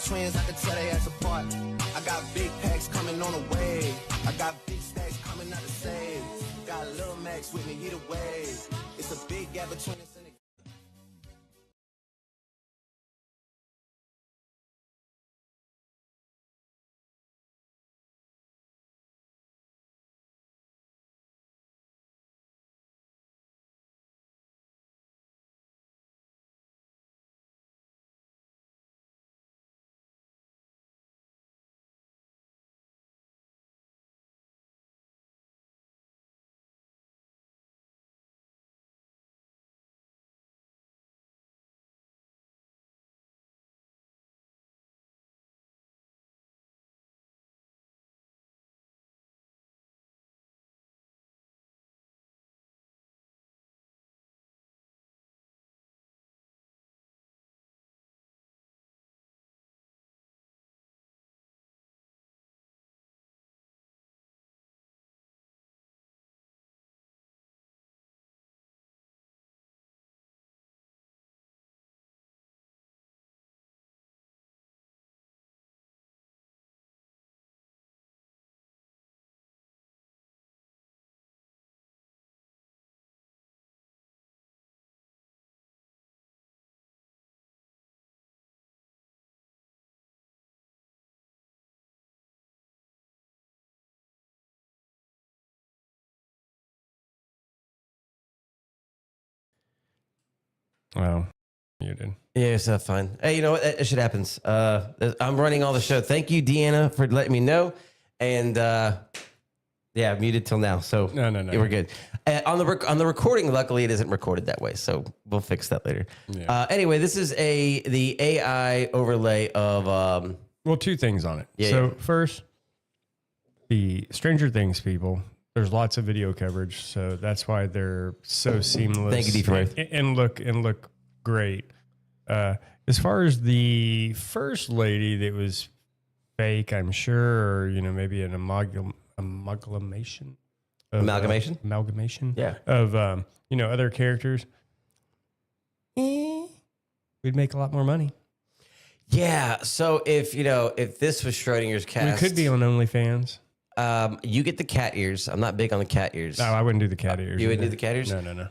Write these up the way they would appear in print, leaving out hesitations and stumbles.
Siamese twins, I can tell they ass apart. I got big packs coming on the way. I got big stacks coming out of save. Got Lil Max with me, either way. It's a big gap between us and the... Wow. Muted. Yeah, it's fine. Hey, you know what? That shit happens. I'm running all the show. Thank you, Deanna, for letting me know. And yeah, muted till now. So No. we're good. On the recording, luckily, it isn't recorded that way. So we'll fix that later. Yeah. Anyway, this is the AI overlay of Well, two things on it. Yeah, So yeah. first, the Stranger Things people. There's lots of video coverage, so that's why they're so seamless. Thank you, D. Fried. and look great. As far as the first lady that was fake, I'm sure, or maybe an amalgamation. Amalgamation? Amalgamation. Yeah. Of other characters. We'd make a lot more money. Yeah. So if this was Schrodinger's cast, We could be on OnlyFans. You get the cat ears. I'm not big on the cat ears. No, I wouldn't do the cat ears. You wouldn't either. do the cat ears? No.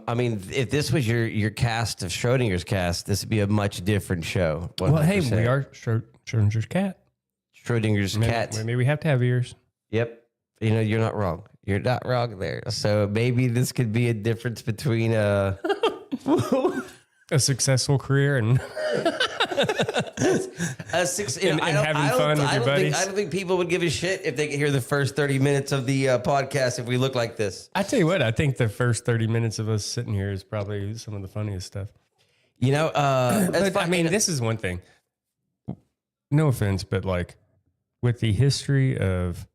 I mean, if this was your cast of Schrodinger's cast, this would be a much different show. 100%. Well, hey, we are Schrodinger's cat. Schrodinger's cat. Maybe we have to have ears. Yep. You're not wrong. You're not wrong there. So maybe this could be a difference between A successful career and and having fun with your buddies. I don't think people would give a shit if they could hear the first 30 minutes of the podcast if we look like this. I tell you what, I think the first 30 minutes of us sitting here is probably some of the funniest stuff. That's But, I mean, this is one thing. No offense, but like with the history of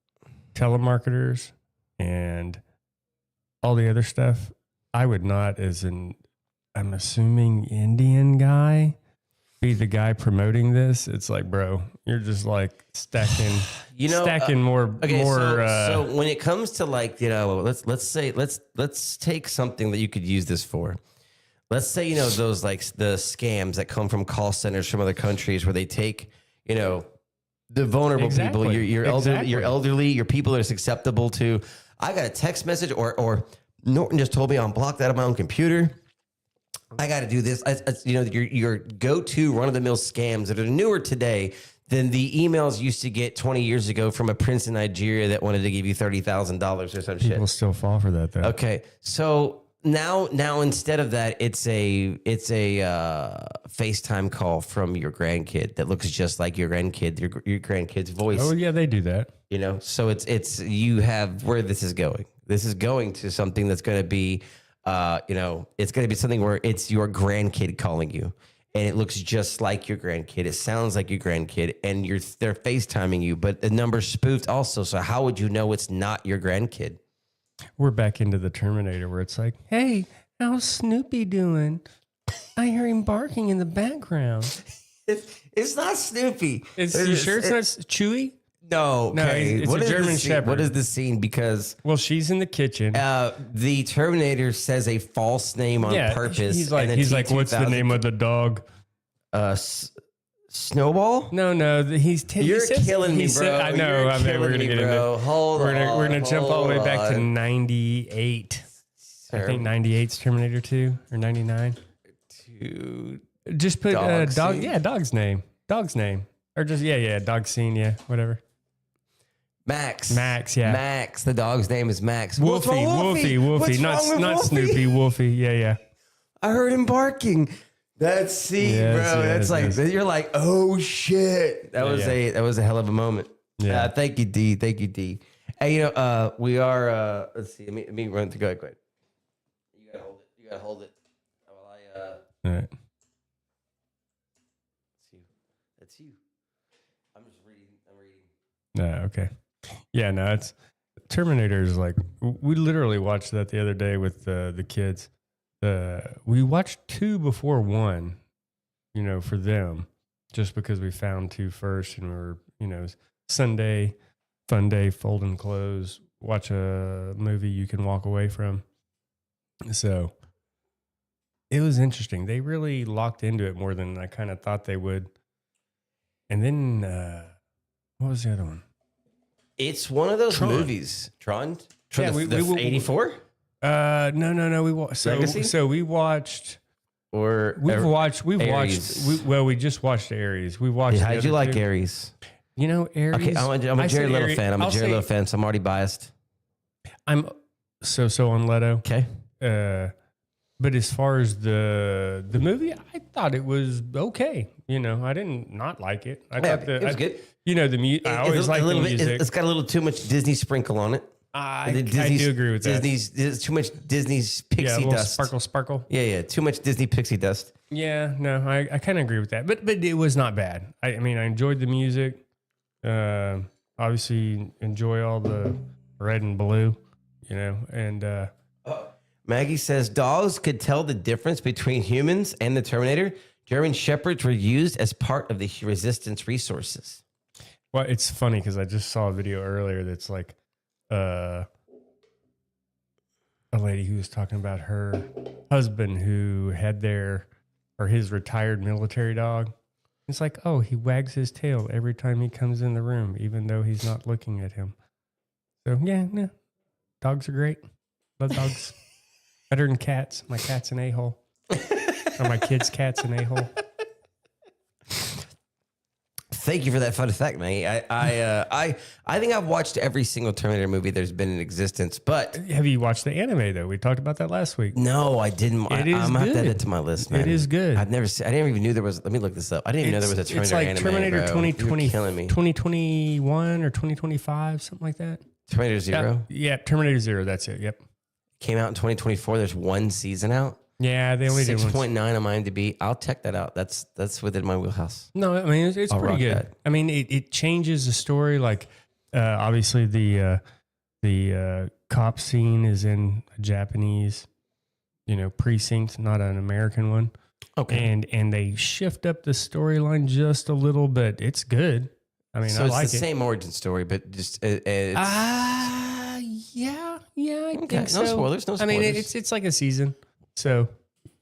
telemarketers and all the other stuff, I would not, as I'm assuming Indian guy, be the guy promoting this. It's like, bro, you're just like stacking more. Okay, more. So when it comes to like, let's take something that you could use this for. Let's say, those like the scams that come from call centers from other countries where they take, the vulnerable people, your elderly, your people that are susceptible to. I got a text message or Norton just told me I'm blocked out of my own computer. I got to do this. Your go-to run-of-the-mill scams that are newer today than the emails used to get 20 years ago from a prince in Nigeria that wanted to give you $30,000 or some shit. People still fall for that, though. Okay, so now instead of that, it's a FaceTime call from your grandkid that looks just like your grandkid's voice. Oh yeah, they do that. So it's you have where this is going. This is going to something that's going to be. It's going to be something where it's your grandkid calling you and it looks just like your grandkid. It sounds like your grandkid and they're FaceTiming you, but the number's spoofed also. So how would you know it's not your grandkid? We're back into the Terminator where it's like, hey, how's Snoopy doing? I hear him barking in the background. It's not Snoopy. You sure it's not Chewy? No, okay. It's a German Shepherd. What is the scene? Because she's in the kitchen. the Terminator says a false name on purpose. He's like, what's the name of the dog? Snowball? No, You're killing me, bro. I know. You're I mean, we're killing gonna me, get bro. into. Hold on. We're gonna jump all the way back to hold on. 98. I think 98's Terminator 2 or 99. Dude. Just put Dog dog. scene? Yeah, dog's name. Dog's name. Or just dog scene. Yeah, whatever. Max. Yeah. Max. The dog's name is Max. Wolfie. What's Not wrong with not Wolfie? Snoopy. Wolfie. Yeah. I heard him barking. That's bro. That's like you're like, oh shit. That was a hell of a moment. Yeah. Thank you, D. Thank you, D. Hey, we are. Let's see. Let me run to go ahead. You gotta hold it. While All right. That's you. I'm just reading. No. Okay. Yeah. No. It's Terminator is like we literally watched that the other day with the kids. We watched 2 before 1, for them, just because we found 2 first, and we were, Sunday, fun day, folding clothes, watch a movie you can walk away from. So it was interesting. They really locked into it more than I kind of thought they would. And then, what was the other one? It's one of those Tron. movies. Tron? Yeah, we 84? No. Legacy? So we watched. We've watched. We just watched Aries. We watched. How'd you like Aries? Aries. Okay, I'm a Jared Leto fan. I'm a Jared Leto fan, so I'm already biased. I'm so on Leto. Okay. But as far as the movie, I thought it was okay. I didn't not like it. I thought it was good. The music. I always like the music. It's got a little too much Disney sprinkle on it. I do agree with that. There's too much Disney's pixie dust. Sparkle. Yeah. Too much Disney pixie dust. Yeah, no, I kind of agree with that. But it was not bad. I enjoyed the music. Obviously, enjoy all the red and blue, and. Maggie says dogs could tell the difference between humans and the Terminator. German Shepherds were used as part of the resistance resources. Well, it's funny because I just saw a video earlier that's like a lady who was talking about her husband who had his retired military dog. It's like, oh, he wags his tail every time he comes in the room, even though he's not looking at him. So yeah, dogs are great. Love dogs. Better than cats. My cat's an a-hole. Or my kid's cat's an a-hole. Thank you for that fun fact, Maggie. I think I've watched every single Terminator movie there's been in existence, but have you watched the anime though? We talked about that last week. No, I didn't. I'm gonna have to add it to my list, man. It is good. I've never seen. I didn't even knew there was. Let me look this up. I didn't even know there was a Terminator It's like anime. Terminator bro. 2020, You're killing me. 2021 or 2025, something like that. Terminator Zero Yeah, Terminator Zero. That's it. Yep. came out in 2024. There's one season out. Yeah, they only did 6.9 on IMDb. I'll check that out. That's within my wheelhouse. No, I mean it's I'll pretty rock good. that. I mean it changes the story. Like obviously the cop scene is in a Japanese, precinct, not an American one. Okay. And they shift up the storyline just a little bit. It's good. I mean, So I it's like the it. same origin story, but just it's Yeah, I Okay, think so. no spoilers, no I mean, spoilers. it's like a season, so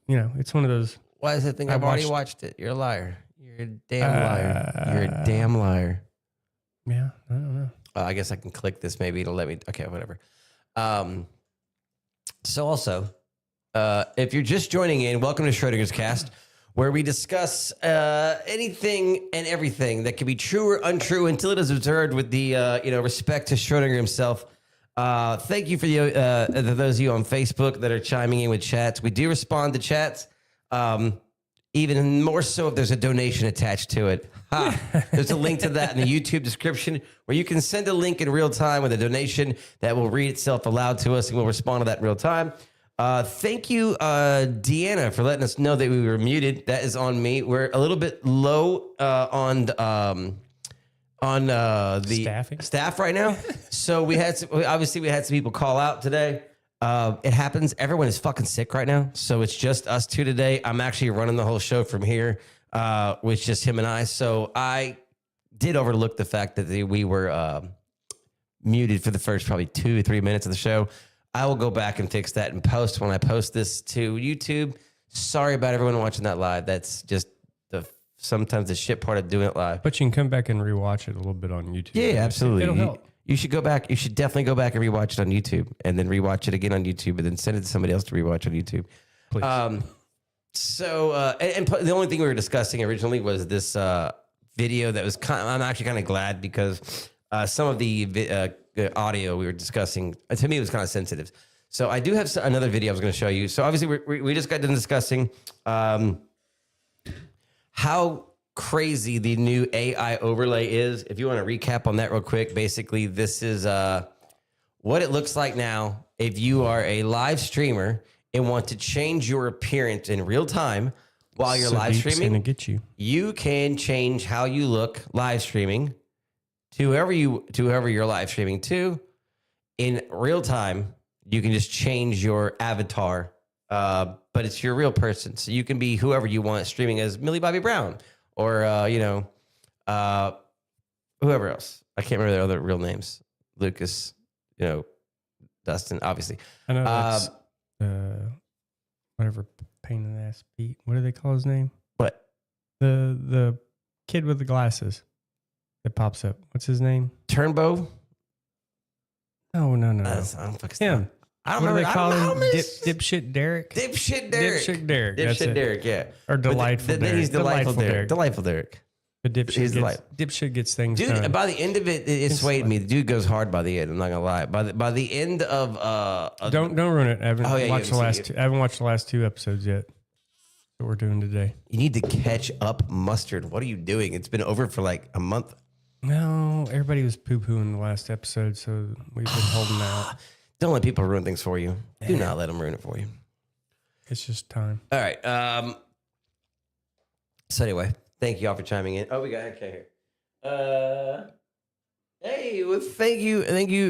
it's one of those. why is it think I've already watched it? You're a liar. You're a damn liar. You're a damn liar. Yeah, I don't know. I guess I can click this. Maybe it'll let me. Okay, whatever. So also, if you're just joining in, welcome to Schrödinger's Cast, where we discuss anything and everything that can be true or untrue until it is observed with the respect to Schrödinger himself. Thank you for those of you on Facebook that are chiming in with chats. We do respond to chats. Even more so if there's a donation attached to it. There's a link to that in the YouTube description where you can send a link in real time with a donation that will read itself aloud to us and we'll respond to that in real time. Thank you, Deanna, for letting us know that we were muted. That is on me. We're a little bit low on the staff right now. So we had some people call out today. It happens. Everyone is fucking sick right now. So it's just us two today. I'm actually running the whole show from here, with just him and I. So I did overlook the fact that we were muted for the first probably 2 or 3 minutes of the show. I will go back and fix that in post when I post this to YouTube. Sorry about everyone watching that live. That's just the sometimes the shit part of doing it live. But you can come back and rewatch it a little bit on YouTube. Yeah, absolutely. It'll help. You should go back. You should definitely go back and rewatch it on YouTube, and then rewatch it again on YouTube, and then send it to somebody else to rewatch on YouTube. Please. The only thing we were discussing originally was this video that was I'm actually kind of glad because some of the audio we were discussing, to me, it was kind of sensitive. So I do have another video I was going to show you. So obviously we just got done discussing how crazy the new AI overlay is. If you want to recap on that real quick, basically this is what it looks like now if you are a live streamer and want to change your appearance in real time while you're live streaming. Gonna get you. You can change how you look live streaming to whoever you're live streaming to in real time. You can just change your avatar, but it's your real person. So you can be whoever you want streaming as Millie Bobby Brown or, whoever else. I can't remember their other real names. Lucas, Dustin, obviously. I know that's whatever pain in the ass Pete. What do they call his name? What? The kid with the glasses that pops up. What's his name? Turnbow? No. I don't fucking Him. I don't What do remember. they call I him? don't know. Dipshit Derek? Dipshit Derek. Dipshit Derek. That's Dipshit it. Derek, yeah. Or Delightful Derek. Then he's Delightful Derek. Delightful Derek. But dipshit gets things Dude, done. by the end of it, it swayed me. The dude goes hard by the end. I'm not gonna lie. By the end of Don't ruin it. I haven't you watched haven't the seen last. I haven't watched the last 2 episodes yet. What we're doing today. you need to catch up, Mustard. What are you doing? It's been over for like a month. No, everybody was poo pooing the last episode, so we've been holding out. Don't let people ruin things for you. Do not let them ruin it for you. It's just time. All right. So anyway, thank you all for chiming in. Oh, we got okay here. Hey, well, thank you,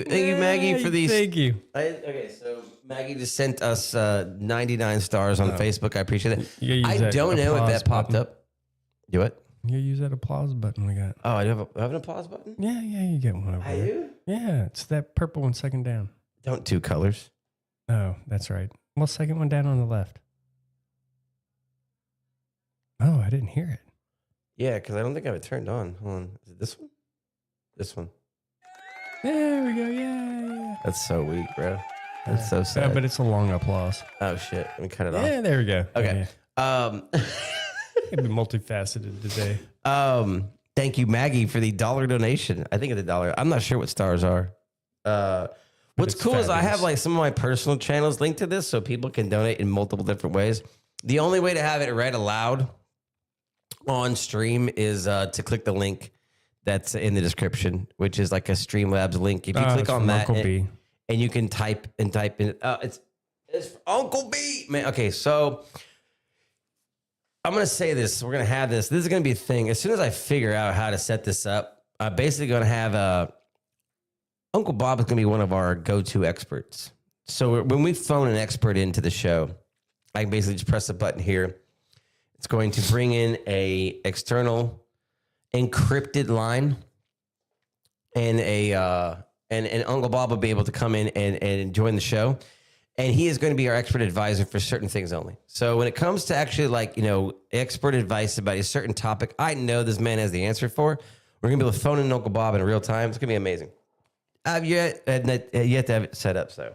Maggie, for these. Thank you. Okay, so Maggie just sent us 99 stars on Facebook. I appreciate it. I don't know if that popped up. Do it. You use that applause button we got. Oh, I have an applause button. Yeah, you get one over I there. do. Yeah, it's that purple one second down. Don't 2 colors. Oh, that's right. Well, second one down on the left. Oh, I didn't hear it. Yeah, because I don't think I have it turned on. Hold on. Is it this one? This one. There we go. Yeah. That's so weak, bro. That's so sad. Yeah, but it's a long applause. Oh shit. Let me cut it off. Yeah, there we go. Okay. Yeah. It'd be multifaceted today. Thank you, Maggie, for the $1 donation. I think it's $1. I'm not sure what stars are. What's it's cool is I fabulous. have like some of my personal channels linked to this so people can donate in multiple different ways. The only way to have it read aloud on stream is to click the link that's in the description, which is like a Streamlabs link. If you click on that and you can type in, it's Uncle B, man. Okay, so I'm going to say this. We're going to have this. This is going to be a thing. As soon as I figure out how to set this up, I'm basically going to have Uncle Bob is going to be one of our go-to experts. So when we phone an expert into the show, I can basically just press a button here. It's going to bring in a external encrypted line, and and Uncle Bob will be able to come in and join the show. And he is going to be our expert advisor for certain things only. So when it comes to actually expert advice about a certain topic, I know this man has the answer for. We're going to be able to phone in Uncle Bob in real time. It's going to be amazing. I've yet to have it set up, so.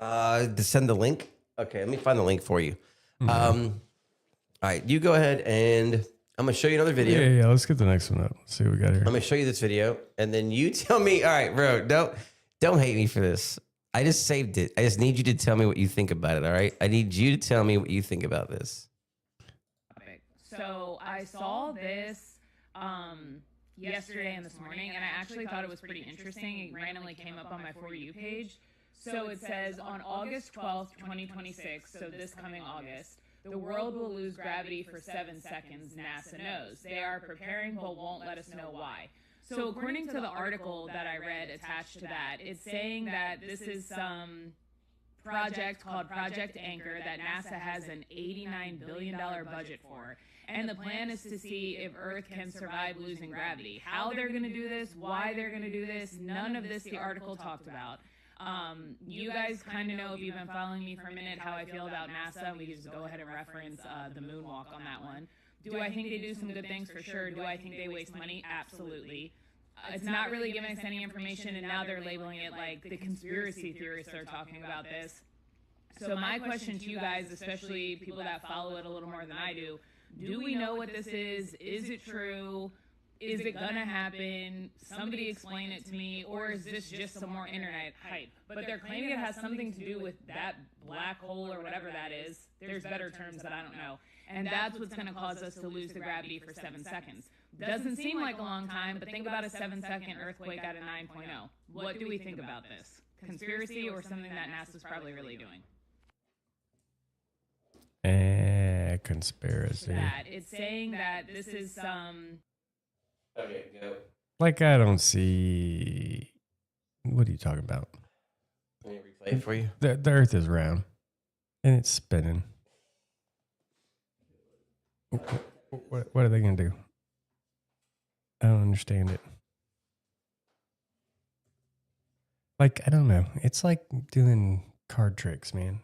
To send the link? Okay, let me find the link for you. Mm-hmm. All right, you go ahead and I'm going to show you another video. Yeah. Let's get the next one up. Let's see what we got here. I'm going to show you this video, and then you tell me, all right, bro, don't hate me for this. I just saved it. I just need you to tell me what you think about it, all right? I need you to tell me what you think about this. So I saw this yesterday and this morning, and I actually thought it was pretty interesting. It randomly came up on my For You page. So it says, on August 12th, 2026, so this coming August, the world will lose gravity for 7 seconds, NASA knows. They are preparing but won't let us know why. So according to the article that I read attached to that, it's saying that this is some project called Project Anchor that NASA has an $89 billion budget for. And the plan is to see if Earth can survive losing gravity. How they're going to do this, why they're going to do this, none of this the article talked about. You guys kind of know, if you've been following me for a minute, how I feel about NASA. We can just go ahead and reference the moonwalk on that one. Do I think they do some good things? For sure. Do I think they waste money? Absolutely. It's not really giving us any information, and now they're labeling it like the conspiracy theorists are talking about this. So my question to you guys, especially people that follow it a little more than I do we know what this is? Is it true? Is it gonna happen? Somebody explain it to me. Or is this just some more internet hype? But they're claiming it has something to do with that black hole or whatever that is. There's better terms that I don't know. And that's what's gonna cause us to lose the gravity for 7 seconds. Doesn't seem like a long time, but think about a 7-second earthquake at a 9.0. What do we think about this? Conspiracy or something that NASA's probably really doing? Conspiracy. It's saying that this is some... Okay, go. Like, I don't see. What are you talking about? Let me replay it for you. The Earth is round and it's spinning. What are they going to do? I don't understand it. Like, I don't know. It's like doing card tricks, man.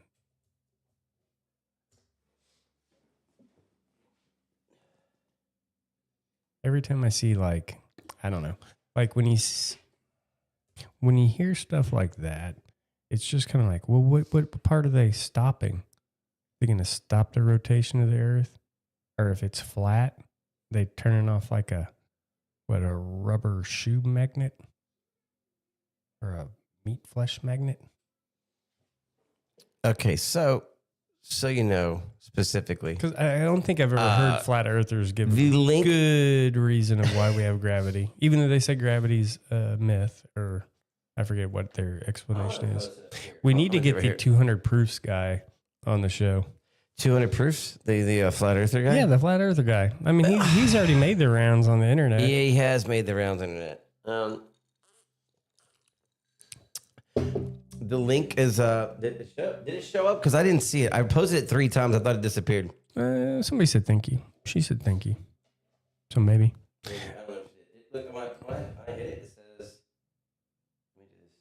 Every time I see, like, I don't know, like when you hear stuff like that, it's just kind of like, well, what part are they stopping? They're going to stop the rotation of the Earth? Or if it's flat, they turn it off like a rubber shoe magnet? Or a meat flesh magnet? Okay, so you know specifically. Because I don't think I've ever heard flat earthers give the link, good reason of why we have gravity. Even though they say gravity's a myth, or I forget what their explanation is. We need to get the 200 proofs guy on the show. 200 proofs? The flat earther guy? Yeah, the flat earther guy. I mean, he's already made the rounds on the internet. Yeah, he has made the rounds on the internet. The link is did it show up? Because I didn't see it. I posted it 3 times. I thought it disappeared. Somebody said thank you. She said thank you. So maybe. I don't know if it, look, when I hit it, it says, let me do this.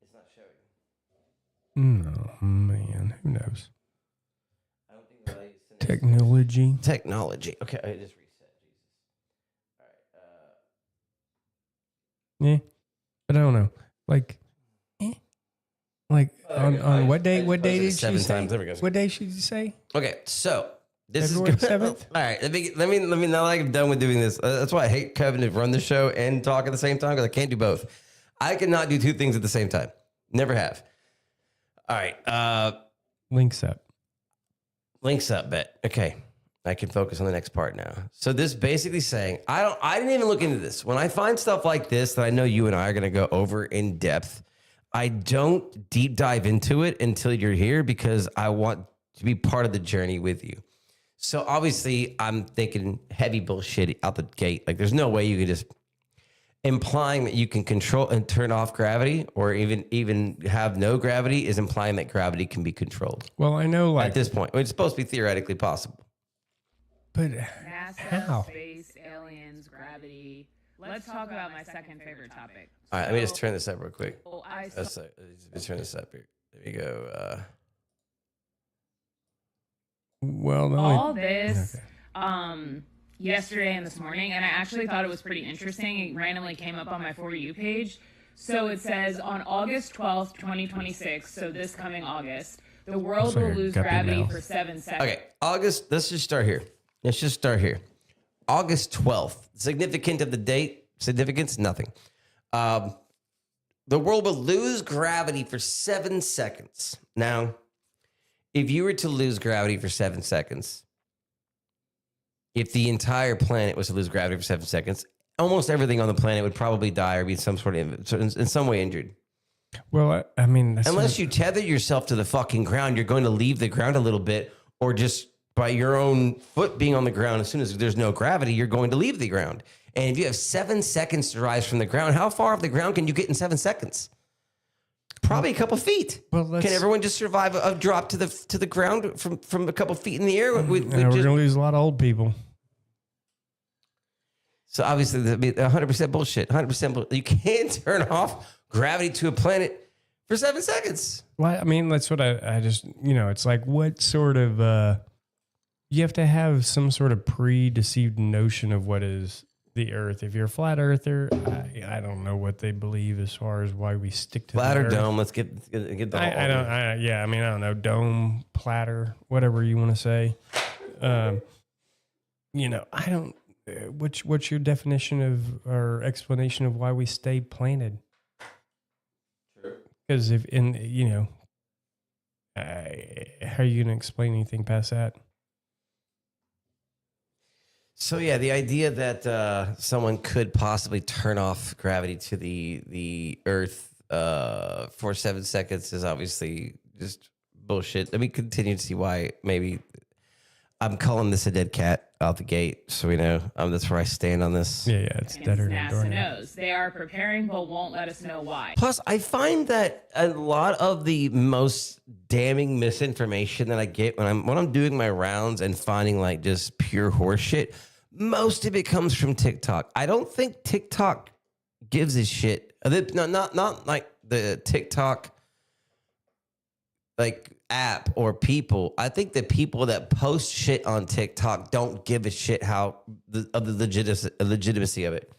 It's not showing. No, man. Who knows? I don't think that Technology. Okay, I just reset. Jesus. All right. Yeah. But I don't know. Like on what day? What day did she 7 say? times. There we go. What day should you say? Okay, so this February is 7th? All right, let me. Now that I'm done with doing this, that's why I hate Kevin to run the show and talk at the same time, because I can't do both. I cannot do 2 things at the same time. Never have. All right. Links up. Bet. Okay. I can focus on the next part now. So this basically saying, I didn't even look into this. When I find stuff like this that I know you and I are going to go over in depth, I don't deep dive into it until you're here, because I want to be part of the journey with you. So obviously I'm thinking heavy bullshit out the gate. Like, there's no way you could just implying that you can control and turn off gravity, or even have no gravity, is implying that gravity can be controlled. Well, I know, like, At this point, it's supposed to be theoretically possible. but NASA, how? space, aliens, gravity. Let's talk about my second favorite topic. All right, let me just turn this up real quick. Let's Let's turn this up here. There you go. Well, all this yesterday and this morning, and I actually thought it was pretty interesting. It randomly came up on my For You page. So it says on August 12th, 2026, so this coming August, the world will lose gravity for 7 seconds. Okay, August, let's just start here. August 12th. Significant of the date? Significance? Nothing. The world will lose gravity for 7 seconds. Now, if you were to lose gravity for 7 seconds, if the entire planet was to lose gravity for 7 seconds, almost everything on the planet would probably die or be some sort of in some way injured. Well, I mean, that's Unless you tether yourself to the fucking ground, you're going to leave the ground a little bit, or just by your own foot being on the ground, as soon as there's no gravity, you're going to leave the ground. And if you have 7 seconds to rise from the ground, how far off the ground can you get in 7 seconds? Probably a couple feet. Well, can everyone just survive a drop to the ground from a couple feet in the air? we're going to lose a lot of old people. So obviously, that'd be 100% bullshit. 100% bullshit. You can't turn off gravity to a planet for 7 seconds. Well, I mean, that's what I just, it's like what sort of, you have to have some sort of pre-deceived notion of what is the Earth. If you're a flat earther, I don't know what they believe as far as why we stick to Flat the or Earth. dome. Let's get the I don't know, dome, platter, whatever you want to say. I don't. What's your definition of or explanation of why we stay planted? True. Because how are you going to explain anything past that? So yeah, the idea that someone could possibly turn off gravity to the Earth for 7 seconds is obviously just bullshit. Let me continue to see why. Maybe I'm calling this a dead cat out the gate, so we know. That's where I stand on this. Yeah, it's deader than NASA doornail. knows. They are preparing, but won't let us know why. Plus, I find that a lot of the most damning misinformation that I get when I'm doing my rounds and finding like just pure horseshit, most of it comes from TikTok. I don't think TikTok gives a shit. Not like the TikTok like app or people. I think the people that post shit on TikTok don't give a shit of the legitimacy of it.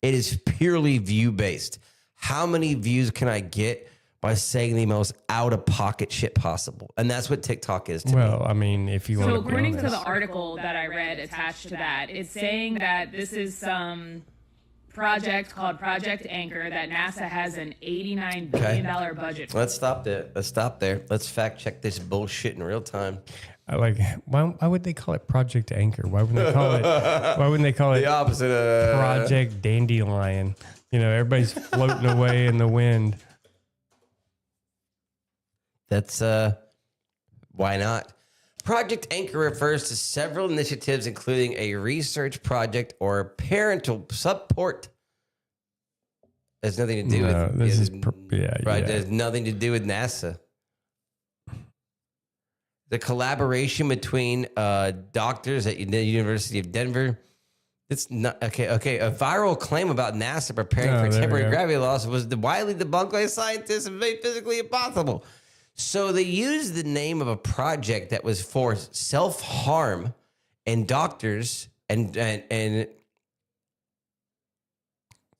It is purely view based. How many views can I get by saying the most out of pocket shit possible? And that's what TikTok is to me. Well, I mean, if you want So to according be to honest, the article that I read attached to that, it's saying that this is some project called Project Anchor that NASA has an $89 billion budget for. Let's stop there. Let's fact check this bullshit in real time. I like why would they call it Project Anchor? Why wouldn't they call it? Why wouldn't they call it The opposite of Project Dandelion? Everybody's floating away in the wind. That's why not? Project Anchor refers to several initiatives, including a research project or parental support. Has nothing to do with this is right. There's nothing to do with NASA. The collaboration between doctors at the University of Denver. It's not okay. A viral claim about NASA preparing for temporary gravity loss was widely debunked by scientists and made physically impossible. So they used the name of a project that was for self-harm and doctors and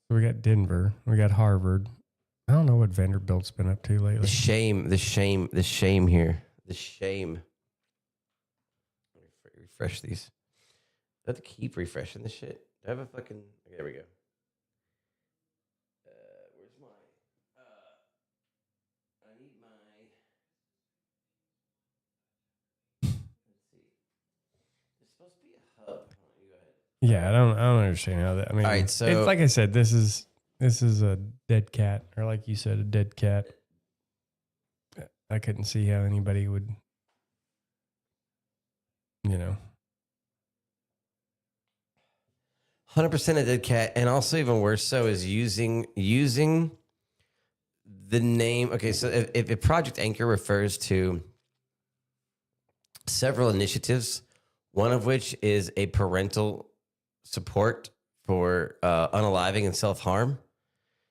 We got Denver. We got Harvard. I don't know what Vanderbilt's been up to lately. the shame here. The shame. Let me refresh these. I have to keep refreshing this shit. Do I have a fucking... There we go. Where's my... I need my... Let's see. There's supposed to be a hub. You go ahead. Yeah, I don't understand how that. I mean, All right, so- it's like I said, this is a dead cat, or like you said, a dead cat. I couldn't see how anybody would, 100% a dead cat, and also even worse so is using the name. Okay, so if Project Anchor refers to several initiatives, one of which is a parental support for unaliving and self-harm.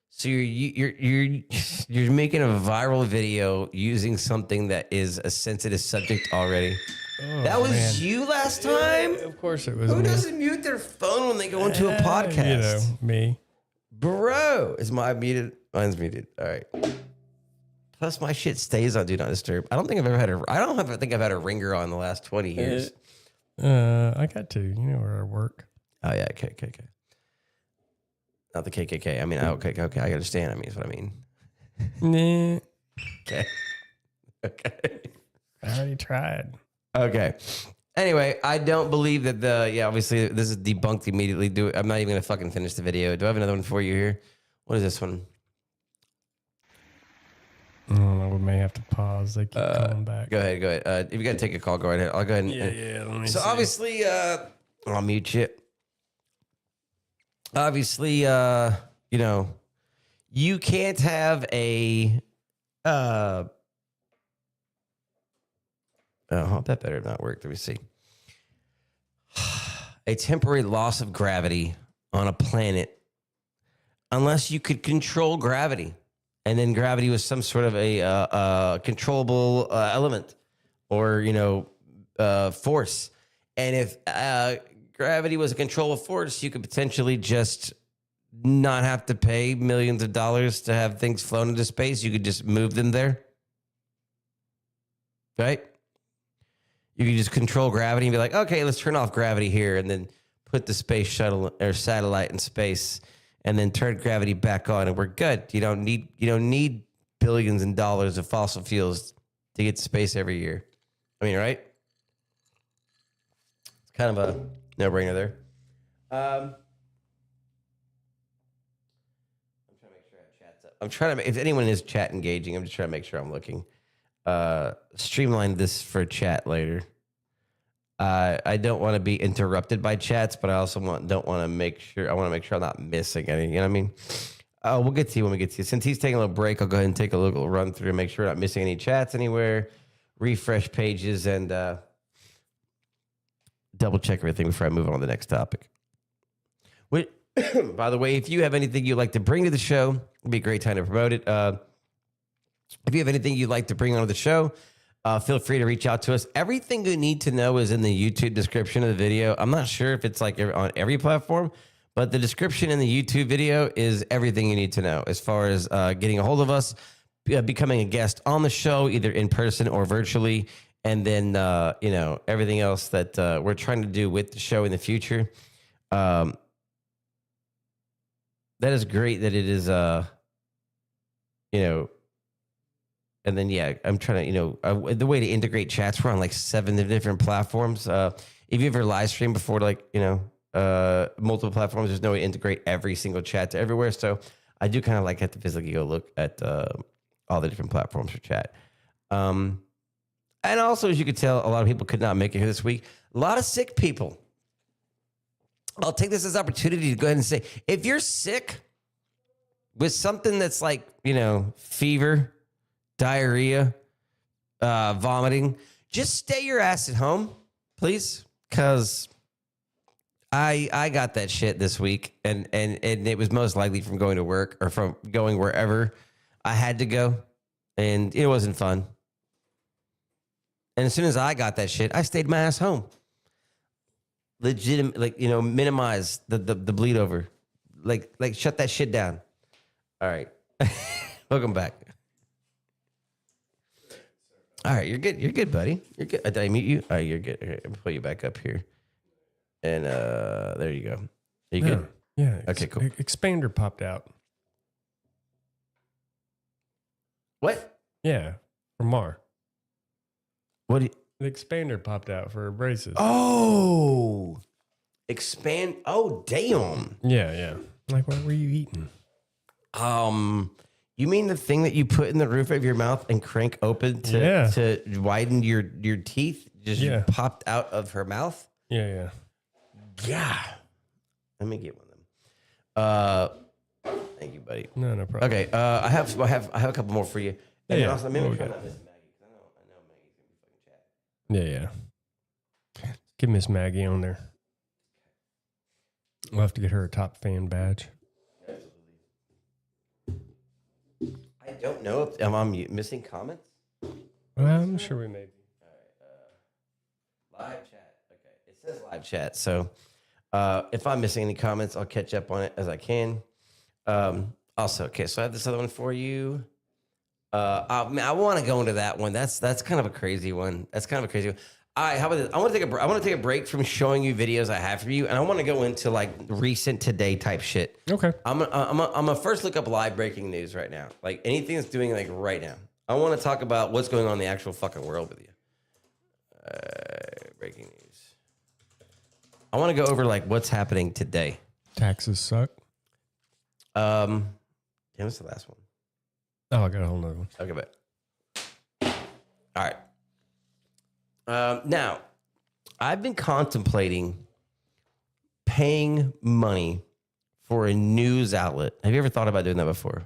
So you're making a viral video using something that is a sensitive subject already. Oh, that was man. you last time? Of course it was Who me. doesn't mute their phone when they go into a podcast? Me. Bro, is mine muted? Mine's muted. All right. Plus, my shit stays on Do Not Disturb. I don't think I've had a ringer on the last 20 years. I got to. Where I work. Oh, yeah. Okay. Not the KKK. I mean, okay. I understand. I mean, that's what I mean. Nah. Okay. Okay. I already tried. Okay. Anyway, I don't believe that obviously this is debunked immediately. I'm not even going to fucking finish the video. Do I have another one for you here? What is this one? I don't know. We may have to pause. They keep coming back. Go ahead. If you got to take a call, go right ahead. I'll go ahead and. Yeah. Let me So see. obviously, I'll mute you. Obviously, you can't have a. That better not work. Let me see. A temporary loss of gravity on a planet unless you could control gravity. And then gravity was some sort of a controllable element or, force. And if gravity was a controllable force, you could potentially just not have to pay millions of dollars to have things flown into space. You could just move them there. Right? You could just control gravity and be like, okay, let's turn off gravity here and then put the space shuttle or satellite in space and then turn gravity back on and we're good. You don't need billions and dollars of fossil fuels to get to space every year. I mean, right? It's kind of a no-brainer there. I'm trying to make sure I have chats up. I'm trying to, if anyone is chat engaging, I'm just trying to make sure I'm looking. Streamline this for chat later. I don't want to be interrupted by chats, but I also don't want to make sure. I want to make sure I'm not missing any. You know what I mean? We'll get to you when we get to you. Since he's taking a little break, I'll go ahead and take a little run through and make sure I'm not missing any chats anywhere. Refresh pages and double check everything before I move on to the next topic. By the way, if you have anything you'd like to bring to the show, it'd be a great time to promote it. If you have anything you'd like to bring onto the show, feel free to reach out to us. Everything you need to know is in the YouTube description of the video. I'm not sure if it's like on every platform, but the description in the YouTube video is everything you need to know as far as getting a hold of us, becoming a guest on the show, either in person or virtually, and then, everything else that we're trying to do with the show in the future. That is great that it is, and then, I'm trying to, the way to integrate chats, we're on like 7 different platforms. If you ever live stream before, multiple platforms, there's no way to integrate every single chat to everywhere. So I do kind of have to physically go look at all the different platforms for chat. And also, as you could tell, a lot of people could not make it here this week. A lot of sick people. I'll take this as an opportunity to go ahead and say, if you're sick with something that's fever, diarrhea, vomiting, just stay your ass at home, please, because I got that shit this week, and it was most likely from going to work or from going wherever I had to go, and it wasn't fun. And as soon as I got that shit, I stayed my ass home. Legitimate, minimize the bleed over, shut that shit down. All right, welcome back. All right, you're good. You're good, buddy. You're good. Did I mute you? All right, you're good. Okay, I'm put you back up here. And there you go. Are you good? Yeah. Okay, cool. Expander popped out. What? Yeah, from Mar. What? The expander popped out for braces. Oh, expand. Oh, damn. Yeah. Like, what were you eating? You mean the thing that you put in the roof of your mouth and crank open to widen your teeth just popped out of her mouth? Yeah. Yeah. Let me get one of them. Thank you, buddy. No problem. Okay. I have a couple more for you. And Yeah. also, maybe try not to miss Maggie, because I know Maggie's gonna be fucking chat. Yeah. Get Miss Maggie on there. We'll have to get her a top fan badge. I don't know if I'm missing comments. I'm sure we may be. All right, live chat. Okay, it says live chat. So if I'm missing any comments, I'll catch up on it as I can. Also, okay, so I have this other one for you. I want to go into that one. That's kind of a crazy one. All right, how about this? I want to take a break from showing you videos I have for you, and I want to go into recent today type shit. Okay. I'm gonna first look up live breaking news right now, like anything that's doing right now. I want to talk about what's going on in the actual fucking world with you. Breaking news. I want to go over what's happening today. Taxes suck. Damn, what's the last one? Oh, I got a whole nother one. Okay, but all right. Now, I've been contemplating paying money for a news outlet. Have you ever thought about doing that before?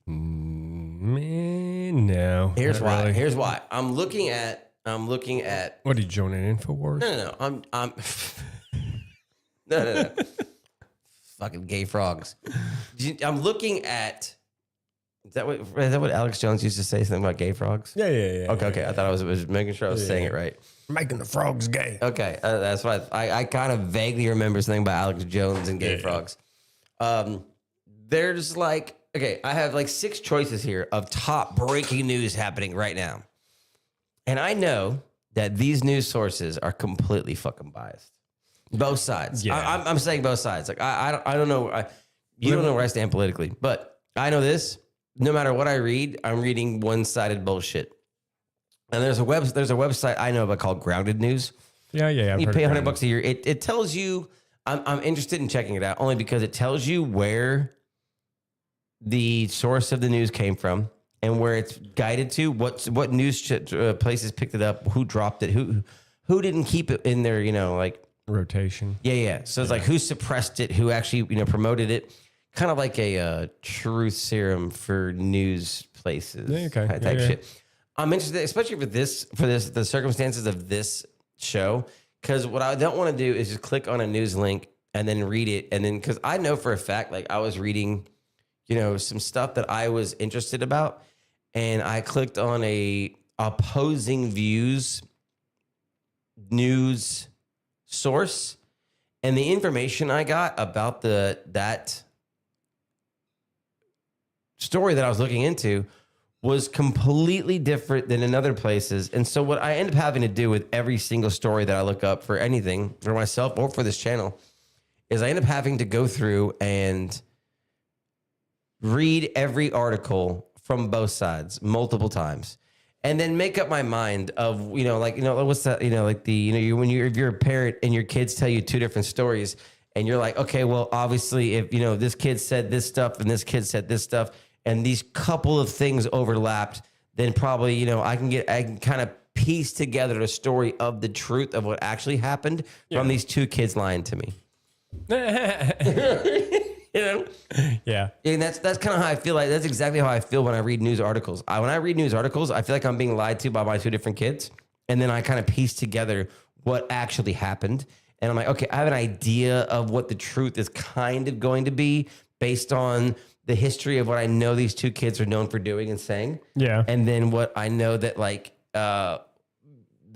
Man, no. Here's why. Really. Here's why. I'm looking at. What, are you joining InfoWars? No. I'm. No. fucking gay frogs. I'm looking at. Is that what Alex Jones used to say? Something about gay frogs? Yeah. Okay. I thought I was making sure I was saying it right. Making the frogs gay. Okay, that's what I kind of vaguely remember something about Alex Jones and gay frogs. There's like, okay, I have like 6 choices here of top breaking news happening right now. And I know that these news sources are completely fucking biased. Both sides. Yeah. I'm saying both sides. Like, I don't know. You don't know where I stand politically, but I know this. No matter what I read, I'm reading one-sided bullshit. And there's a website I know about called Grounded News. Yeah. You pay $100 a year. It tells you. I'm interested in checking it out only because it tells you where the source of the news came from and where it's guided to. What news places picked it up, who dropped it, who didn't keep it in their like rotation. Yeah. So it's like who suppressed it, who actually promoted it. Kind of like a truth serum for news places. Yeah, okay. Type shit. I'm interested, especially for the circumstances of this show, because what I don't want to do is just click on a news link and then read it, and then because I know for a fact, like I was reading, some stuff that I was interested about, and I clicked on a opposing views news source, and the information I got about that story that I was looking into was completely different than in other places. And so what I end up having to do with every single story that I look up for anything, for myself or for this channel, is I end up having to go through and read every article from both sides multiple times. And then make up my mind of, what's that, if you're a parent and your kids tell you 2 different stories and you're like, okay, well, obviously if, this kid said this stuff and this kid said this stuff, and these couple of things overlapped, then probably, I can kind of piece together the story of the truth of what actually happened from these 2 kids lying to me. Yeah. And that's kind of how I feel. Like that's exactly how I feel when I read news articles. When I read news articles, I feel like I'm being lied to by my 2 different kids. And then I kind of piece together what actually happened. And I'm like, okay, I have an idea of what the truth is kind of going to be based on the history of what I know these 2 kids are known for doing and saying. Yeah. And then what I know that the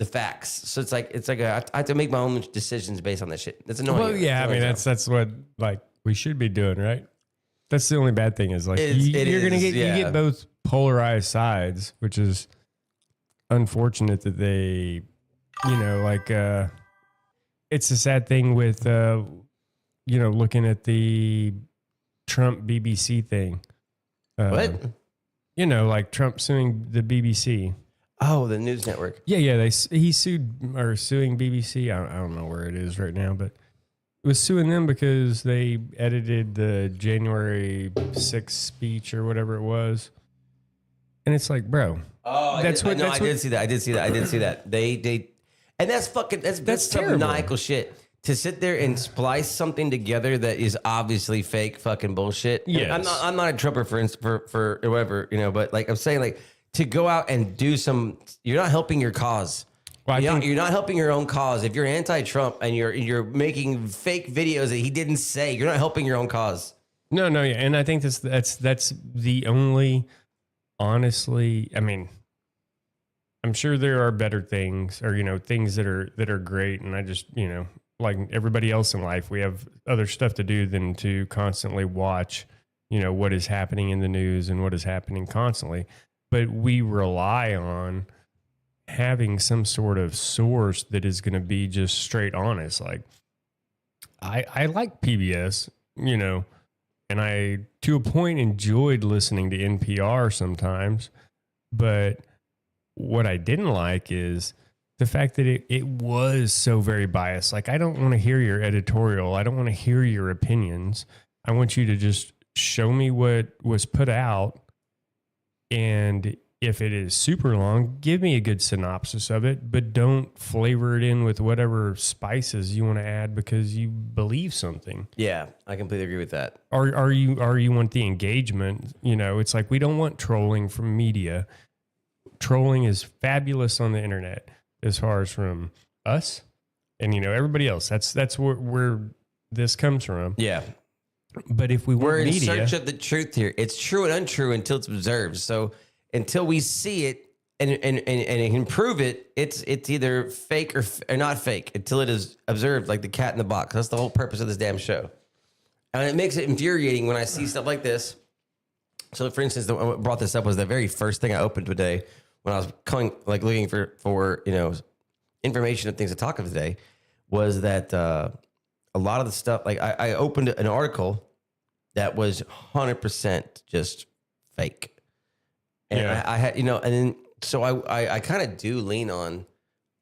facts. So it's like I have to make my own decisions based on that shit. That's annoying. Well, yeah, I mean that's what we should be doing, right? That's the only bad thing is you're gonna get you get both polarized sides, which is unfortunate that they it's a sad thing with looking at the Trump BBC thing. What? Like Trump suing the BBC. Oh, the news network. Yeah. He suing BBC. I don't know where it is right now, but it was suing them because they edited the January 6th speech or whatever it was. And it's like, bro. Oh, I did see that. I did see that. They and that's some maniacal shit. To sit there and splice something together that is obviously fake fucking bullshit. Yes. I'm not a Trumper for whatever, but like I'm saying, like to go out and do you're not helping your cause. Well, you're not helping your own cause. If you're anti-Trump and you're making fake videos that he didn't say, you're not helping your own cause. No, yeah. And I think that's the only, honestly, I mean, I'm sure there are better things or, things that are great. And I just, like everybody else in life, we have other stuff to do than to constantly watch, what is happening in the news and what is happening constantly. But we rely on having some sort of source that is going to be just straight honest. Like I like PBS, and I, to a point, enjoyed listening to NPR sometimes. But what I didn't like is the fact that it was so very biased. Like, I don't want to hear your editorial. I don't want to hear your opinions. I want you to just show me what was put out. And if it is super long, give me a good synopsis of it, but don't flavor it in with whatever spices you want to add because you believe something. Yeah, I completely agree with that. Or you want the engagement. It's like, we don't want trolling from media. Trolling is fabulous on the internet. As far as from us and, everybody else, that's where this comes from. Yeah. But if we We're want in media, search of the truth here. It's true and untrue until it's observed. So until we see it and can prove it, it's either fake or not fake until it is observed, like the cat in the box. That's the whole purpose of this damn show. And it makes it infuriating when I see stuff like this. So, for instance, what brought this up was the very first thing I opened today when I was looking for information and things to talk of today, was that a lot of the stuff, like I opened an article that was 100% just fake, and I had and then so I kind of do lean on.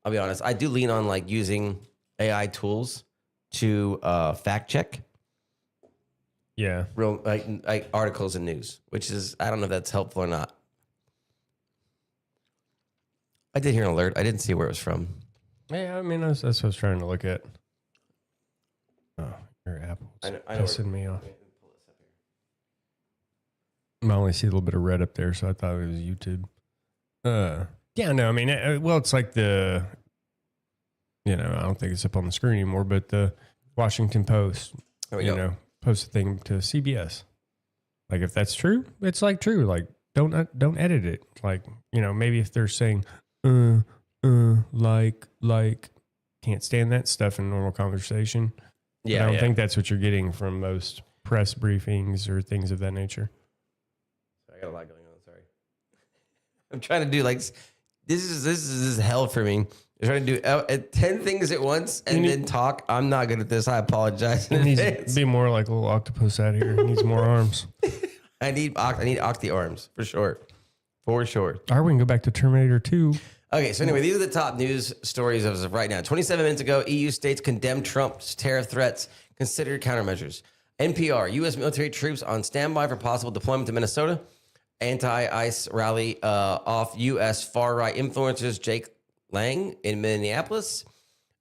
I'll be honest, I do lean on like using AI tools to fact check. yeah, Real like articles and news, which is, I don't know if that's helpful or not. I did hear an alert. I didn't see where it was from. yeah. I mean, that's what I was trying to look at. Oh, your Apple's I know pissing me off. I only see a little bit of red up there, so I thought it was YouTube. Yeah, no, I mean, well, it's like I don't think it's up on the screen anymore, but the Washington Post, post a thing to CBS. Like, if that's true, it's like true. Like, don't edit it. Like, maybe if they're saying, like, can't stand that stuff in normal conversation. Yeah, but I don't think that's what you're getting from most press briefings or things of that nature. I got a lot going on. Sorry, I'm trying to do like this is hell for me. I'm trying to do 10 things at once and then talk. I'm not good at this. I apologize. He needs to be more like a little octopus out here. He needs more arms. I need octi arms for sure. For sure. All right, we can go back to Terminator 2. Okay, so anyway, these are the top news stories as of right now. 27 minutes ago, EU states condemned Trump's tariff threats, considered countermeasures. NPR, U.S. military troops on standby for possible deployment to Minnesota. Anti-ICE rally off U.S. far-right influencers Jake Lang in Minneapolis.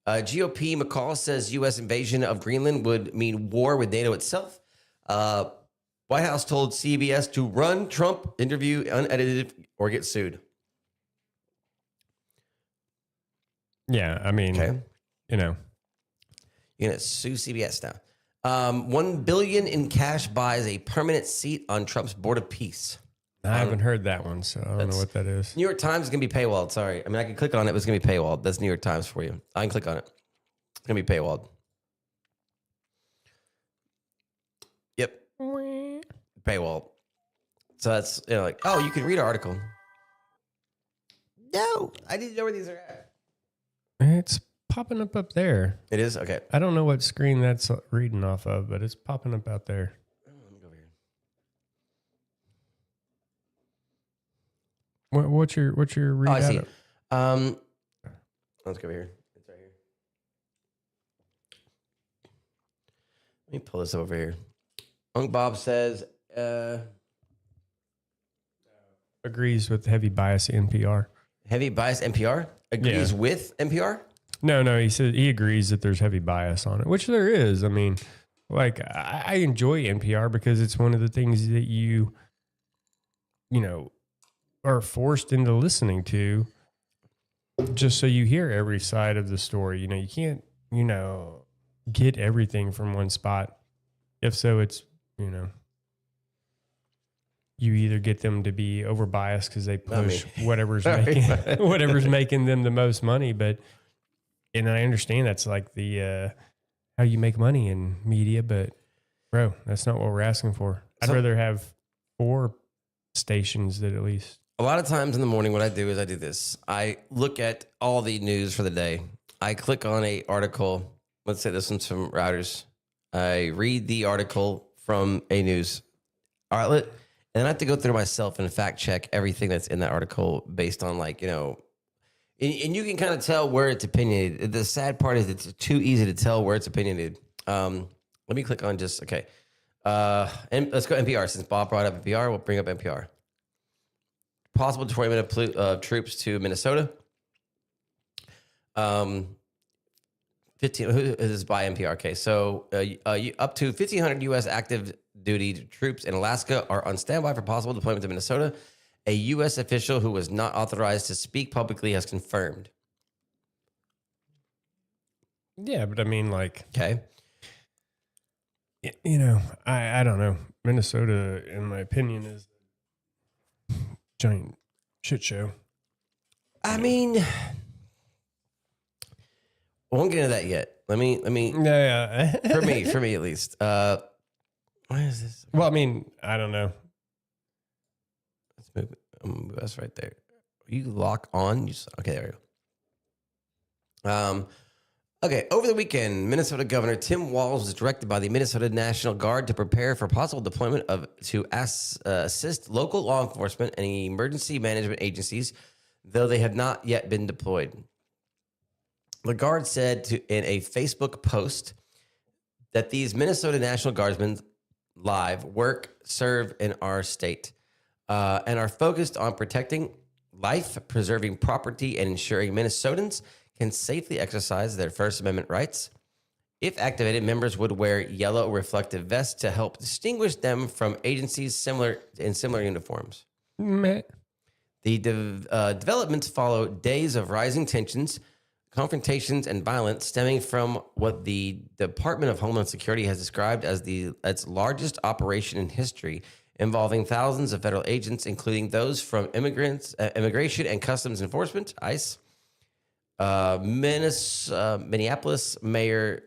GOP McCall says U.S. invasion of Greenland would mean war with NATO itself. White House told CBS to run Trump interview unedited or get sued. Yeah, I mean, You're gonna sue CBS now. $1 billion in cash buys a permanent seat on Trump's board of peace. I haven't heard that one, so I don't know what that is. New York Times is gonna be paywalled. Sorry, I mean I can click on it, but it's gonna be paywalled. That's New York Times for you. I can click on it. It's gonna be paywalled. Yep, paywalled. So that's like, oh, you can read our article. No, I didn't know where these are at. It's popping up there. It is? Okay. I don't know what screen that's reading off of, but it's popping up out there. Let me go over here. What's your read? Oh, I see. Of? Let's go over here. It's right here. Let me pull this over here. Unc Bob says, Agrees with heavy bias NPR. heavy bias NPR agrees with NPR? No, he said he agrees that there's heavy bias on it, which there is. I mean, like I enjoy NPR because it's one of the things that you are forced into listening to just so you hear every side of the story. You can't, get everything from one spot. If so, it's, you either get them to be over biased because they push whatever's making them the most money. And I understand that's like the how you make money in media, but bro, that's not what we're asking for. I'd rather have 4 stations that at least. A lot of times in the morning, what I do is I do this. I look at all the news for the day. I click on a article. Let's say this one's from Reuters. I read the article from a news outlet, and I have to go through myself and fact check everything that's in that article based on and you can kind of tell where it's opinionated. The sad part is it's too easy to tell where it's opinionated. Let me click on and let's go NPR. Since Bob brought up NPR, we'll bring up NPR. Possible deployment of troops to Minnesota. 15. Who is this by NPR? Okay, so up to 1,500 U.S. active duty troops in Alaska are on standby for possible deployment to Minnesota. A U.S. official who was not authorized to speak publicly has confirmed. Yeah, but I mean, Okay. You know, I don't know. Minnesota, in my opinion, is a giant shit show. I mean, I won't get into that yet. Let me. Yeah. For me at least. What is this? Well, I mean, I don't know. Let's move. That's right there. You lock on. Okay, there we go. Okay, over the weekend, Minnesota Governor Tim Walz was directed by the Minnesota National Guard to prepare for possible deployment to assist local law enforcement and emergency management agencies, though they have not yet been deployed. The Guard said in a Facebook post that these Minnesota National Guardsmen work, serve in our state, and are focused on protecting life, preserving property, and ensuring Minnesotans can safely exercise their First Amendment rights. If activated, members would wear yellow reflective vests to help distinguish them from agencies similar uniforms. Meh. The developments follow days of rising tensions, confrontations, and violence stemming from what the Department of Homeland Security has described as its largest operation in history, involving thousands of federal agents, including those from Immigration and Customs Enforcement, ICE. Minneapolis Mayor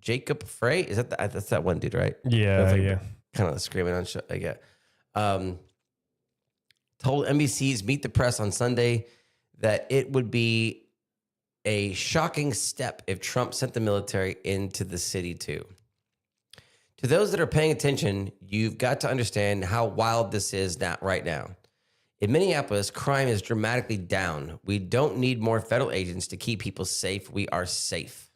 Jacob Frey, that's that one dude, right? Yeah. Kind of screaming on show. Yeah. Told NBC's Meet the Press on Sunday that it would be a shocking step if Trump sent the military into the city too. To those that are paying attention, you've got to understand how wild this is right now. In Minneapolis, crime is dramatically down. We don't need more federal agents to keep people safe. We are safe.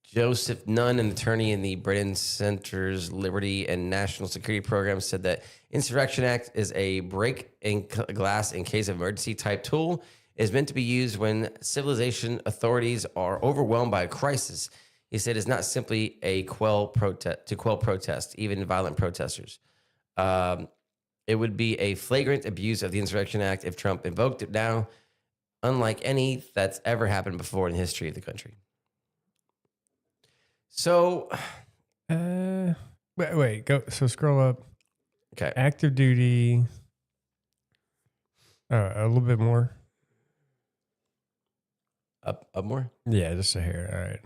Joseph Nunn, an attorney in the Brennan Center's Liberty and National Security Program, said that Insurrection Act is a break in glass in case of emergency type tool. It is meant to be used when civilization authorities are overwhelmed by a crisis. He said it's not simply to quell protest, even violent protesters. It would be a flagrant abuse of the Insurrection Act if Trump invoked it now, unlike any that's ever happened before in the history of the country. So, wait, go. So scroll up. Okay. Active duty. A little bit more. Up more? Yeah, just a hair. All right.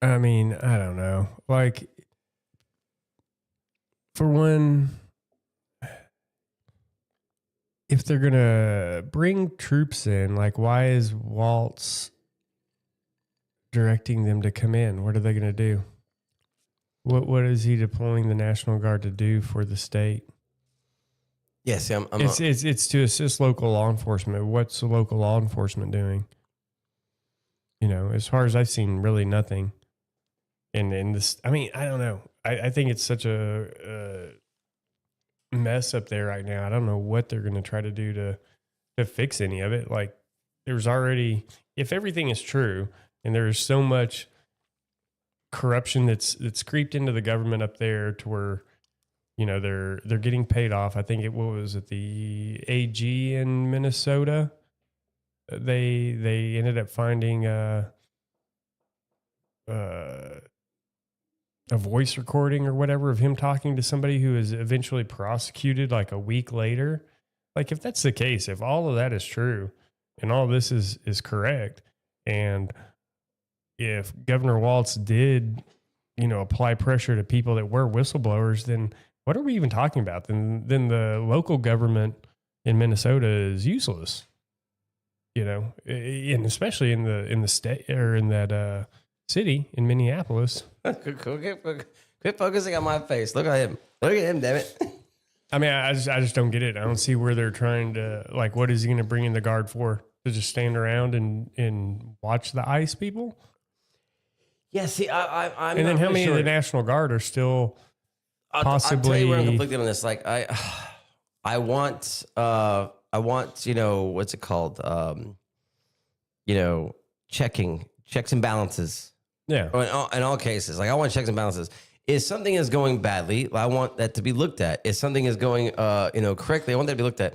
I mean, I don't know. Like, for one, if they're going to bring troops in, like, why is Waltz directing them to come in? What are they going to do? What is he deploying the National Guard to do for the state? Yes, It's to assist local law enforcement. What's the local law enforcement doing? You know, as far as I've seen, really nothing. And in this, I mean, I don't know. I think it's such a mess up there right now. I don't know what they're going to try to do to fix any of it. Like, there's already, if everything is true, and there's so much corruption that's creeped into the government up there to where, you know, they're getting paid off. I think what was it, the AG in Minnesota? They ended up finding a voice recording or whatever of him talking to somebody who is eventually prosecuted like a week later. Like, if that's the case, if all of that is true and all this is correct, and if Governor Waltz did, you know, apply pressure to people that were whistleblowers, then what are we even talking about? Then the local government in Minnesota is useless, you know, and especially in the state or in that city in Minneapolis. Quit focusing on my face. Look at him. Look at him, damn it. I mean, I just don't get it. I don't see where they're trying to, like, what is he going to bring in the Guard for? To just stand around and watch the ICE people? Yeah, see, I'm and then not how really many sure. of the National Guard are still possibly? I'll tell you where I'm conflicted on this. Like, I want, you know, what's it called? You know, checks and balances. Yeah. In all cases, like, I want checks and balances. If something is going badly, I want that to be looked at. If something is going, correctly, I want that to be looked at.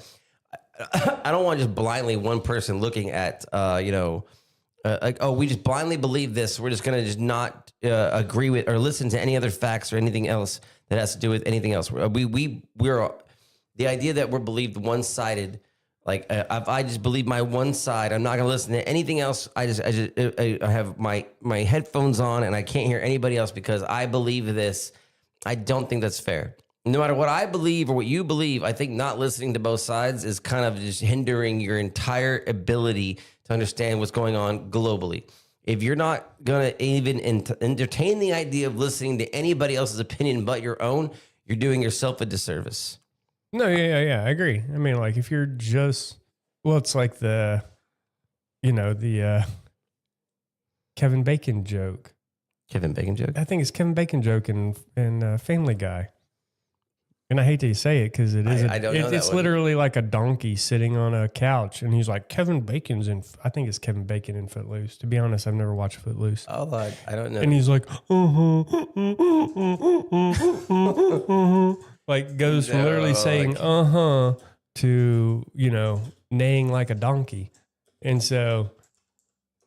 I don't want just blindly one person looking at, like, oh, we just blindly believe this. We're just gonna just not agree with or listen to any other facts or anything else that has to do with anything else. We're the idea that we're believed one-sided. Like if I just believe my one side, I'm not gonna listen to anything else. I have my headphones on and I can't hear anybody else because I believe this. I don't think that's fair. No matter what I believe or what you believe, I think not listening to both sides is kind of just hindering your entire ability to understand what's going on globally. If you're not gonna even entertain the idea of listening to anybody else's opinion but your own, you're doing yourself a disservice. No, yeah, I agree. I mean, like if you're just, well, it's like the Kevin Bacon joke. Kevin Bacon joke? I think it's Kevin Bacon joke in Family Guy. And I hate to say it because it is. I don't know that it's one. literally like a donkey sitting on a couch, and he's like, Kevin Bacon's in. I think it's Kevin Bacon in Footloose. To be honest, I've never watched Footloose. Oh, I don't know. And he's like, like goes from literally saying to neighing like a donkey, and so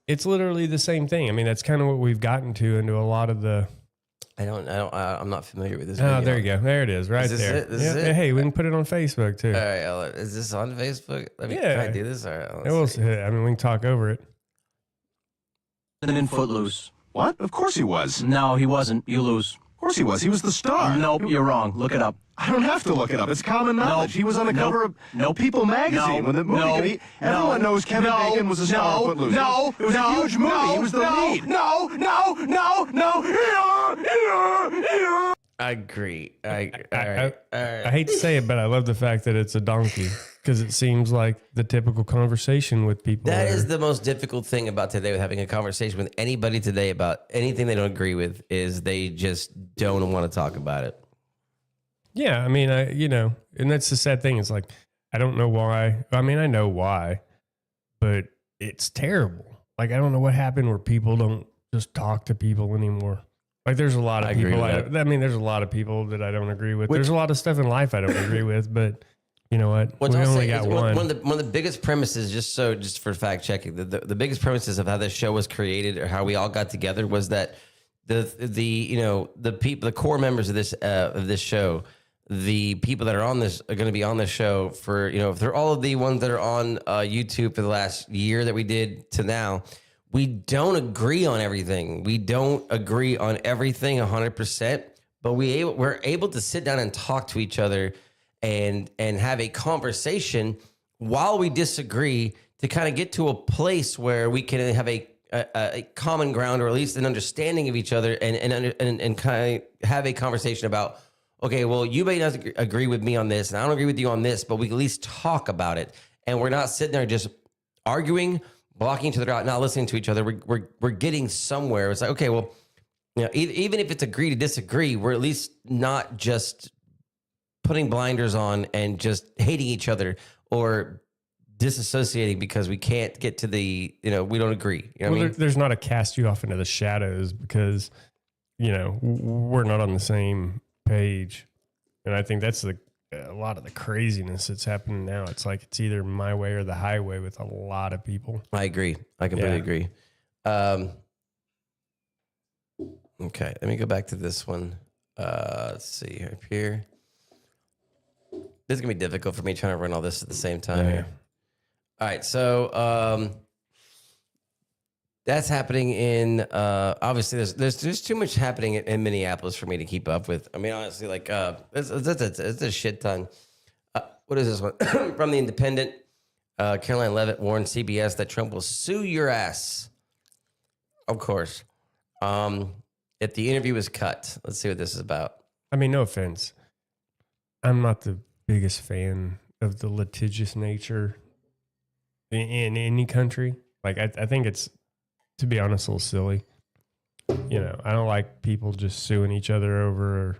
it's literally the same thing. I mean, that's kind of what we've gotten to into a lot of the. I'm not familiar with this. Oh, there you go. There it is, right there. This is it? Hey, we can put it on Facebook too. All right, is this on Facebook? Can I do this? All right, I mean, we can talk over it. In Footloose. What? Of course he was. No, he wasn't. You lose. Of course he was. He was the star. Nope, you're wrong. Look it up. I don't have to look it up. It's common knowledge. Nope. He was on the cover of People magazine when the movie. Everyone knows Kevin Bacon was a star of Footloose. It was a huge movie. He was the lead. No. I agree. I hate to say it, but I love the fact that it's a donkey because it seems like the typical conversation with people. That is the most difficult thing about today with having a conversation with anybody today about anything they don't agree with is they just don't want to talk about it. Yeah, I mean, and that's the sad thing. It's like, I don't know why. I mean, I know why, but it's terrible. Like, I don't know what happened where people don't just talk to people anymore. Like, there's a lot of people. There's a lot of people that I don't agree with. There's a lot of stuff in life I don't agree with, but you know what? We only got one. One of the biggest premises, just for fact checking, the biggest premises of how this show was created or how we all got together was that the core members of this show. The people that are on this are going to be on this show for, if they're all of the ones that are on YouTube for the last year that we did to now, we don't agree on everything. We don't agree on everything 100%, but we're able to sit down and talk to each other and have a conversation while we disagree to kind of get to a place where we can have a common ground or at least an understanding of each other and kind of have a conversation about, okay, well, you may not agree with me on this, and I don't agree with you on this, but we can at least talk about it. And we're not sitting there just arguing, blocking each other out, not listening to each other. We're getting somewhere. It's like, okay, well, even if it's agree to disagree, we're at least not just putting blinders on and just hating each other or disassociating because we can't get to the, we don't agree. You know what I mean? There's not a cast you off into the shadows because, we're not on the same page. And I think that's a lot of the craziness that's happening now. It's like it's either my way or the highway with a lot of people. I agree. I completely agree. Okay, let me go back to this one. Let's see up here. This is gonna be difficult for me trying to run all this at the same time here. All right, so that's happening in obviously there's too much happening in Minneapolis for me to keep up with. I mean, honestly, like it's a shit ton. What is this one? From the Independent, Caroline Leavitt warned CBS that Trump will sue your ass. Of course. If the interview was cut. Let's see what this is about. I mean, no offense. I'm not the biggest fan of the litigious nature in any country. Like, I think it's, to be honest, a little silly. I don't like people just suing each other over,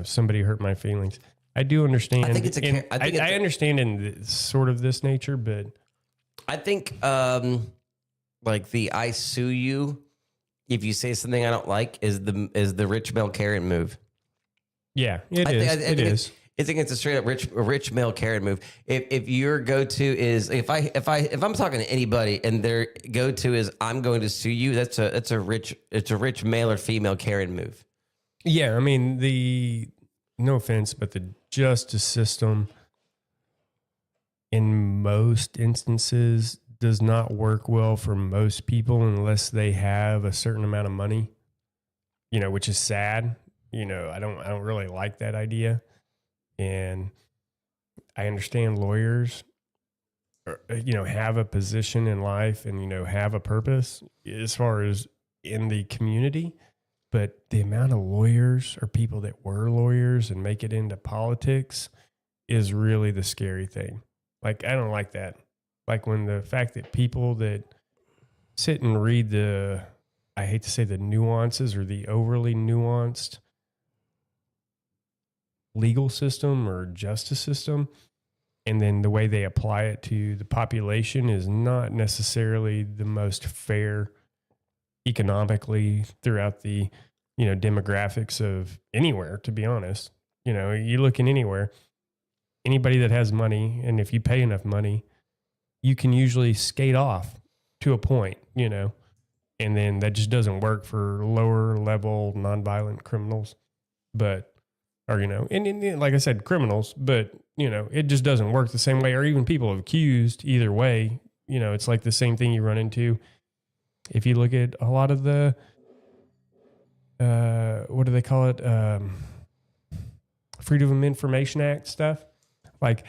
somebody hurt my feelings. I do understand. I think I understand in sort of this nature, but I think like the I sue you if you say something I don't like, is the rich male Karen move. Yeah, it is. I think it's a straight up rich male Karen move. If your go to is if I'm talking to anybody and their go to is I'm going to sue you, it's a rich male or female Karen move. Yeah, I mean no offense, but the justice system in most instances does not work well for most people unless they have a certain amount of money, which is sad. I don't really like that idea. And I understand lawyers, have a position in life and, have a purpose as far as in the community. But the amount of lawyers or people that were lawyers and make it into politics is really the scary thing. Like, I don't like that. Like when the fact that people that sit and read I hate to say the nuances or the overly nuanced legal system or justice system, and then the way they apply it to the population is not necessarily the most fair economically throughout the, demographics of anywhere, to be honest. You look in anywhere, anybody that has money, and if you pay enough money, you can usually skate off to a point, and then that just doesn't work for lower level nonviolent criminals. But, or, and like I said, criminals, but, it just doesn't work the same way, or even people accused either way. It's like the same thing you run into. If you look at a lot of the, what do they call it? Freedom of Information Act stuff. Like,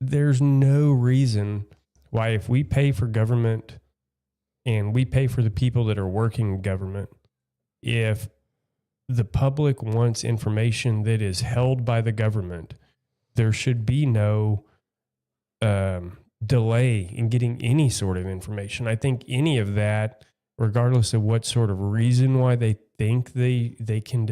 there's no reason why, if we pay for government and we pay for the people that are working in government, if the public wants information that is held by the government, there should be no delay in getting any sort of information. I think any of that, regardless of what sort of reason why they think they can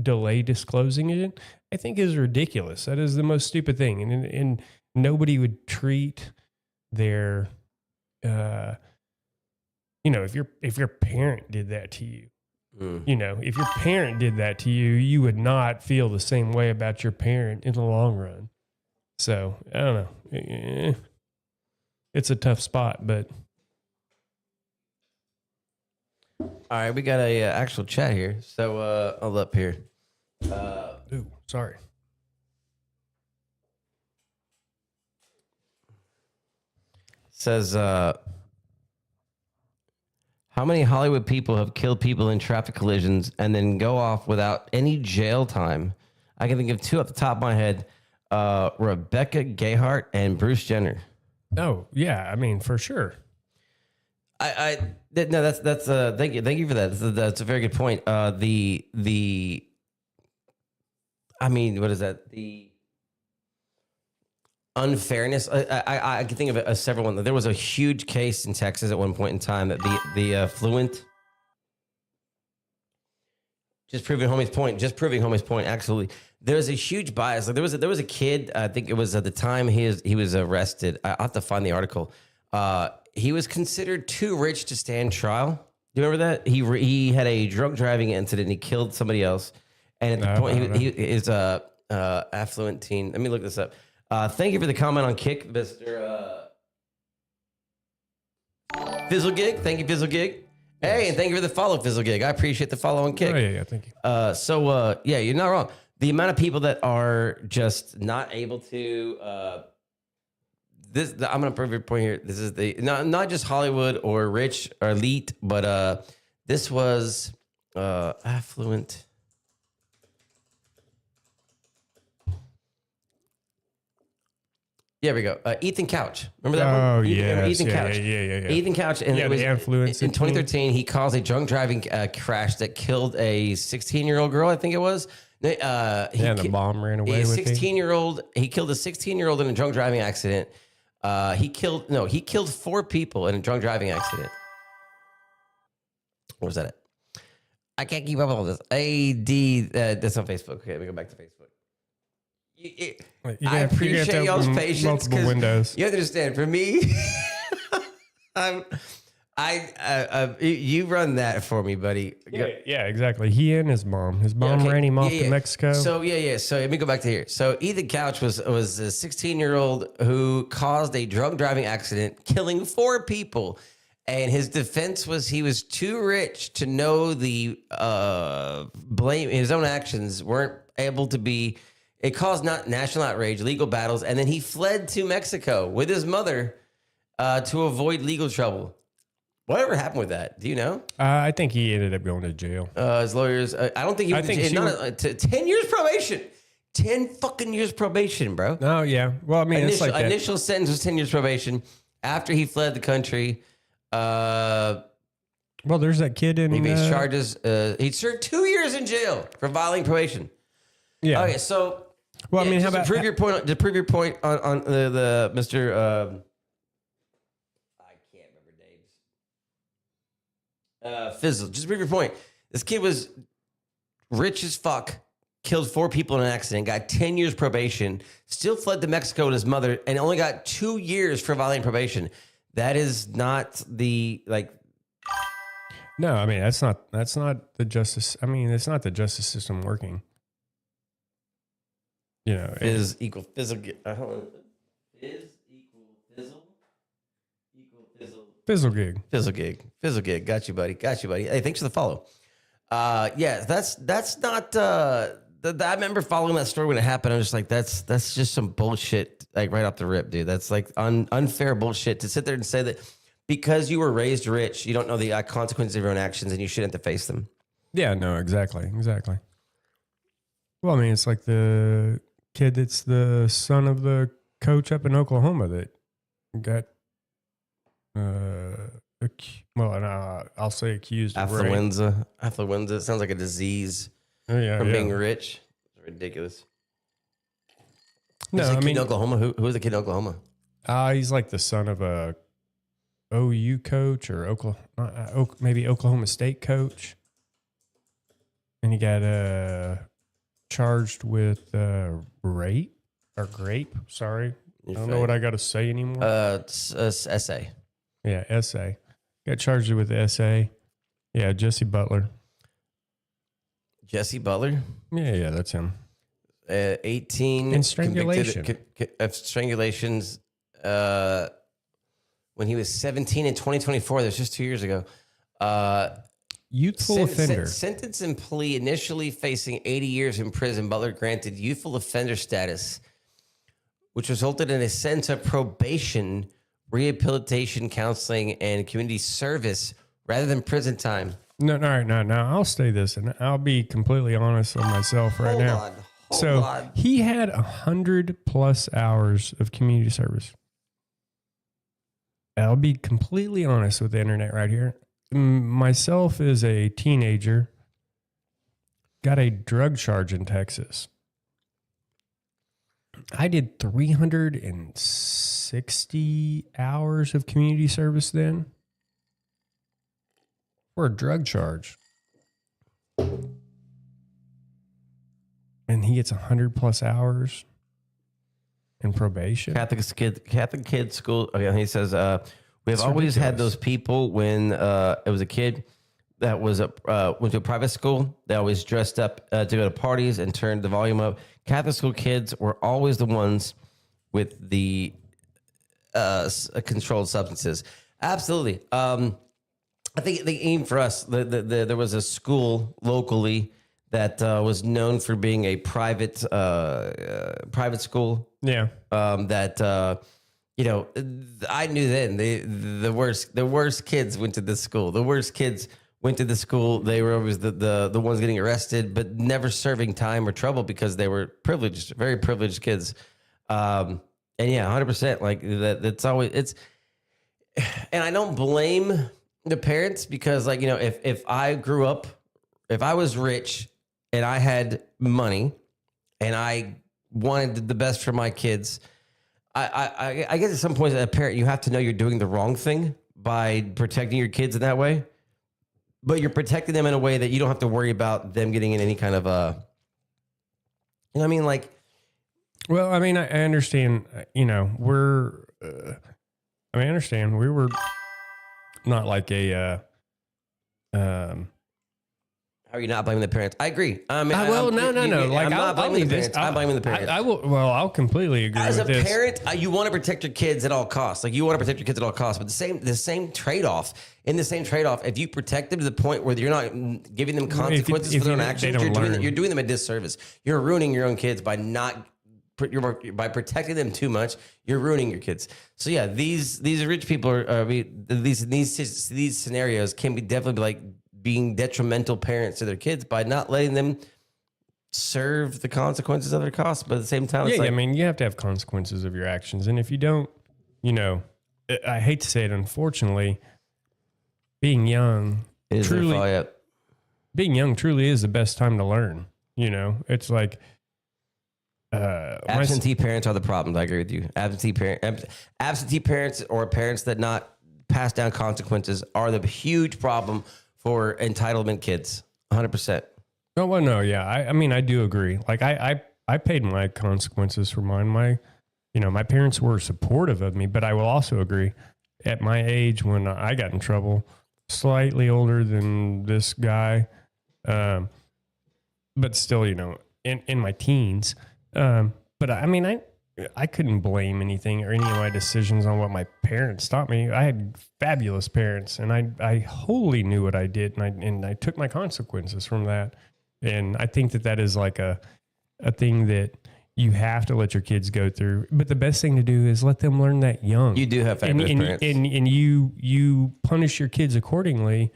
delay disclosing it, I think is ridiculous. That is the most stupid thing. And nobody would treat their, if your parent did that to you, if your parent did that to you, you would not feel the same way about your parent in the long run. So I don't know. It's a tough spot, but. All right, we got a actual chat here. So I'll up here. Ooh, sorry. Says, how many Hollywood people have killed people in traffic collisions and then go off without any jail time? I can think of two off the top of my head: Rebecca Gayheart and Bruce Jenner. Oh yeah, I mean, for sure. No, that's thank you for that. That's a very good point. I mean, what is that? The unfairness. I can think of a several ones. There was a huge case in Texas at one point in time that the Fluent. Just proving homie's point. Absolutely, there was a huge bias. Like there was a kid. I think it was at the time he was arrested. I'll have to find the article. He was considered too rich to stand trial. Do you remember that? He had a drunk driving incident. And he killed somebody else. And at the point, he is a affluent teen. Let me look this up. Thank you for the comment on Kick, Mr. Fizzlegig. Thank you, Fizzlegig. Hey, and thank you for the follow, Fizzlegig. I appreciate the follow on Kick. Oh, yeah, thank you. Yeah, you're not wrong. The amount of people that are just not able to... I'm going to prove your point here. This is not just Hollywood or rich or elite, but this was affluent. Yeah, we go. Ethan Couch. Remember that one? Oh, yeah. Ethan Couch. Yeah. Ethan Couch. And it was the affluence in 2013, he caused a drunk driving crash that killed a 16-year-old girl, I think it was. The mom ran away with him. He killed a 16-year-old in a drunk driving accident. He killed 4 people in a drunk driving accident. What was that at? I can't keep up with all this. That's on Facebook. Okay, let me go back to Facebook. I appreciate y'all's patience. Multiple windows. You understand, for me, You run that for me, buddy. Yeah, exactly. He and his mom. His mom ran him off to Mexico. So So let me go back to here. So Ethan Couch was a 16-year-old who caused a drunk driving accident, killing 4 people. And his defense was he was too rich to know the blame. His own actions weren't able to be. It caused not national outrage, legal battles, and then he fled to Mexico with his mother to avoid legal trouble. Whatever happened with that? Do you know? I think he ended up going to jail. His lawyers. I don't think he went to jail. 10 years probation. 10 fucking years probation, bro. Oh, yeah. Well, I mean, it's like that. Initial sentence was 10 years probation. After he fled the country, well, there's that kid in... He faced charges. He served 2 years in jail for violating probation. Yeah. Okay, so... Well, I mean, how about... To prove your point on the Mr... I can't remember names. Fizzle. Just to prove your point. This kid was rich as fuck, killed 4 people in an accident, got 10 years probation, still fled to Mexico with his mother, and only got 2 years for violating probation. That is not the, like... No, I mean, that's not the justice... I mean, it's not the justice system working. You know... Fizz equal fizzle... hold on. Fizz equal fizzle... equal fizzle... Fizzle gig. Fizzle gig. Fizzle gig. Got you, buddy. Hey, thanks for the follow. Yeah, that's not... I remember following that story when it happened. I was just like, that's just some bullshit, like right off the rip, dude. That's like unfair bullshit to sit there and say that because you were raised rich, you don't know the consequences of your own actions and you shouldn't have to face them. Yeah, no, exactly. Well, I mean, it's like the kid that's the son of the coach up in Oklahoma that got, I'll say accused of rape. Affluenza. It sounds like a disease. From being rich. It's ridiculous. No, I mean, in Oklahoma. Who is the kid in Oklahoma? He's like the son of a OU coach or maybe Oklahoma State coach, and he got charged with rape or grape. Sorry, I don't know what I got to say anymore. Essay. Yeah, essay. Got charged with essay. Yeah, Jesse Butler. Jesse Butler? Yeah, that's him. 18 in strangulation. Strangulations when he was 17 in 2024. That's just 2 years ago. Youthful offender. Sentence and plea initially facing 80 years in prison. Butler granted youthful offender status, which resulted in a sentence of probation, rehabilitation, counseling, and community service rather than prison time. No, I'll say this, and I'll be completely honest with myself right now. Hold on. He had 100+ hours of community service. I'll be completely honest with the internet right here. Myself as a teenager, got a drug charge in Texas. I did 360 hours of community service then. For a drug charge. And he gets 100+ hours in probation. Catholic kid school. Okay, he says, we have always had those people when it was a kid that was went to a private school. They always dressed up to go to parties and turned the volume up. Catholic school kids were always the ones with the controlled substances. Absolutely. I think the aim for us, there was a school locally that was known for being a private school. Yeah. I knew then the worst kids went to this school. The worst kids went to the school. They were always the ones getting arrested, but never serving time or trouble because they were privileged, very privileged kids. And yeah, 100%. Like that's always and I don't blame the parents because, like, if I grew up, if I was rich and I had money and I wanted the best for my kids, I guess at some point as a parent, you have to know you're doing the wrong thing by protecting your kids in that way. But you're protecting them in a way that you don't have to worry about them getting in any kind of you know what I mean? Like, well, I mean, I understand, I understand we were not like a How are you not blaming the parents? I agree. no. I'm not blaming the parents. I'm blaming the parents. I will. Well, I'll completely agree As with a this. parent, you want to protect your kids at all costs. Like you want to protect your kids at all costs, but the same trade-off. In the same trade-off, if you protect them to the point where you're not giving them consequences for their own actions, you're doing them a disservice. You're ruining your own kids by by protecting them too much. You're ruining your kids. So yeah, these rich people are these scenarios can be definitely like being detrimental parents to their kids by not letting them serve the consequences of their costs. But at the same time, it's I mean, you have to have consequences of your actions. And if you don't, I hate to say it, unfortunately, being young truly is the best time to learn. It's like, absentee parents are the problem. I agree with you. Absentee parents or parents that not pass down consequences are the huge problem for entitlement kids. 100%. Oh, well, no, yeah. I mean, I do agree. Like I paid my consequences for mine. My parents were supportive of me, but I will also agree at my age when I got in trouble, slightly older than this guy, but still, in my teens. But I mean, I couldn't blame anything or any of my decisions on what my parents taught me. I had fabulous parents, and I wholly knew what I did, and I took my consequences from that. And I think that is like a thing that you have to let your kids go through. But the best thing to do is let them learn that young. You do have fabulous parents. And you punish your kids accordingly,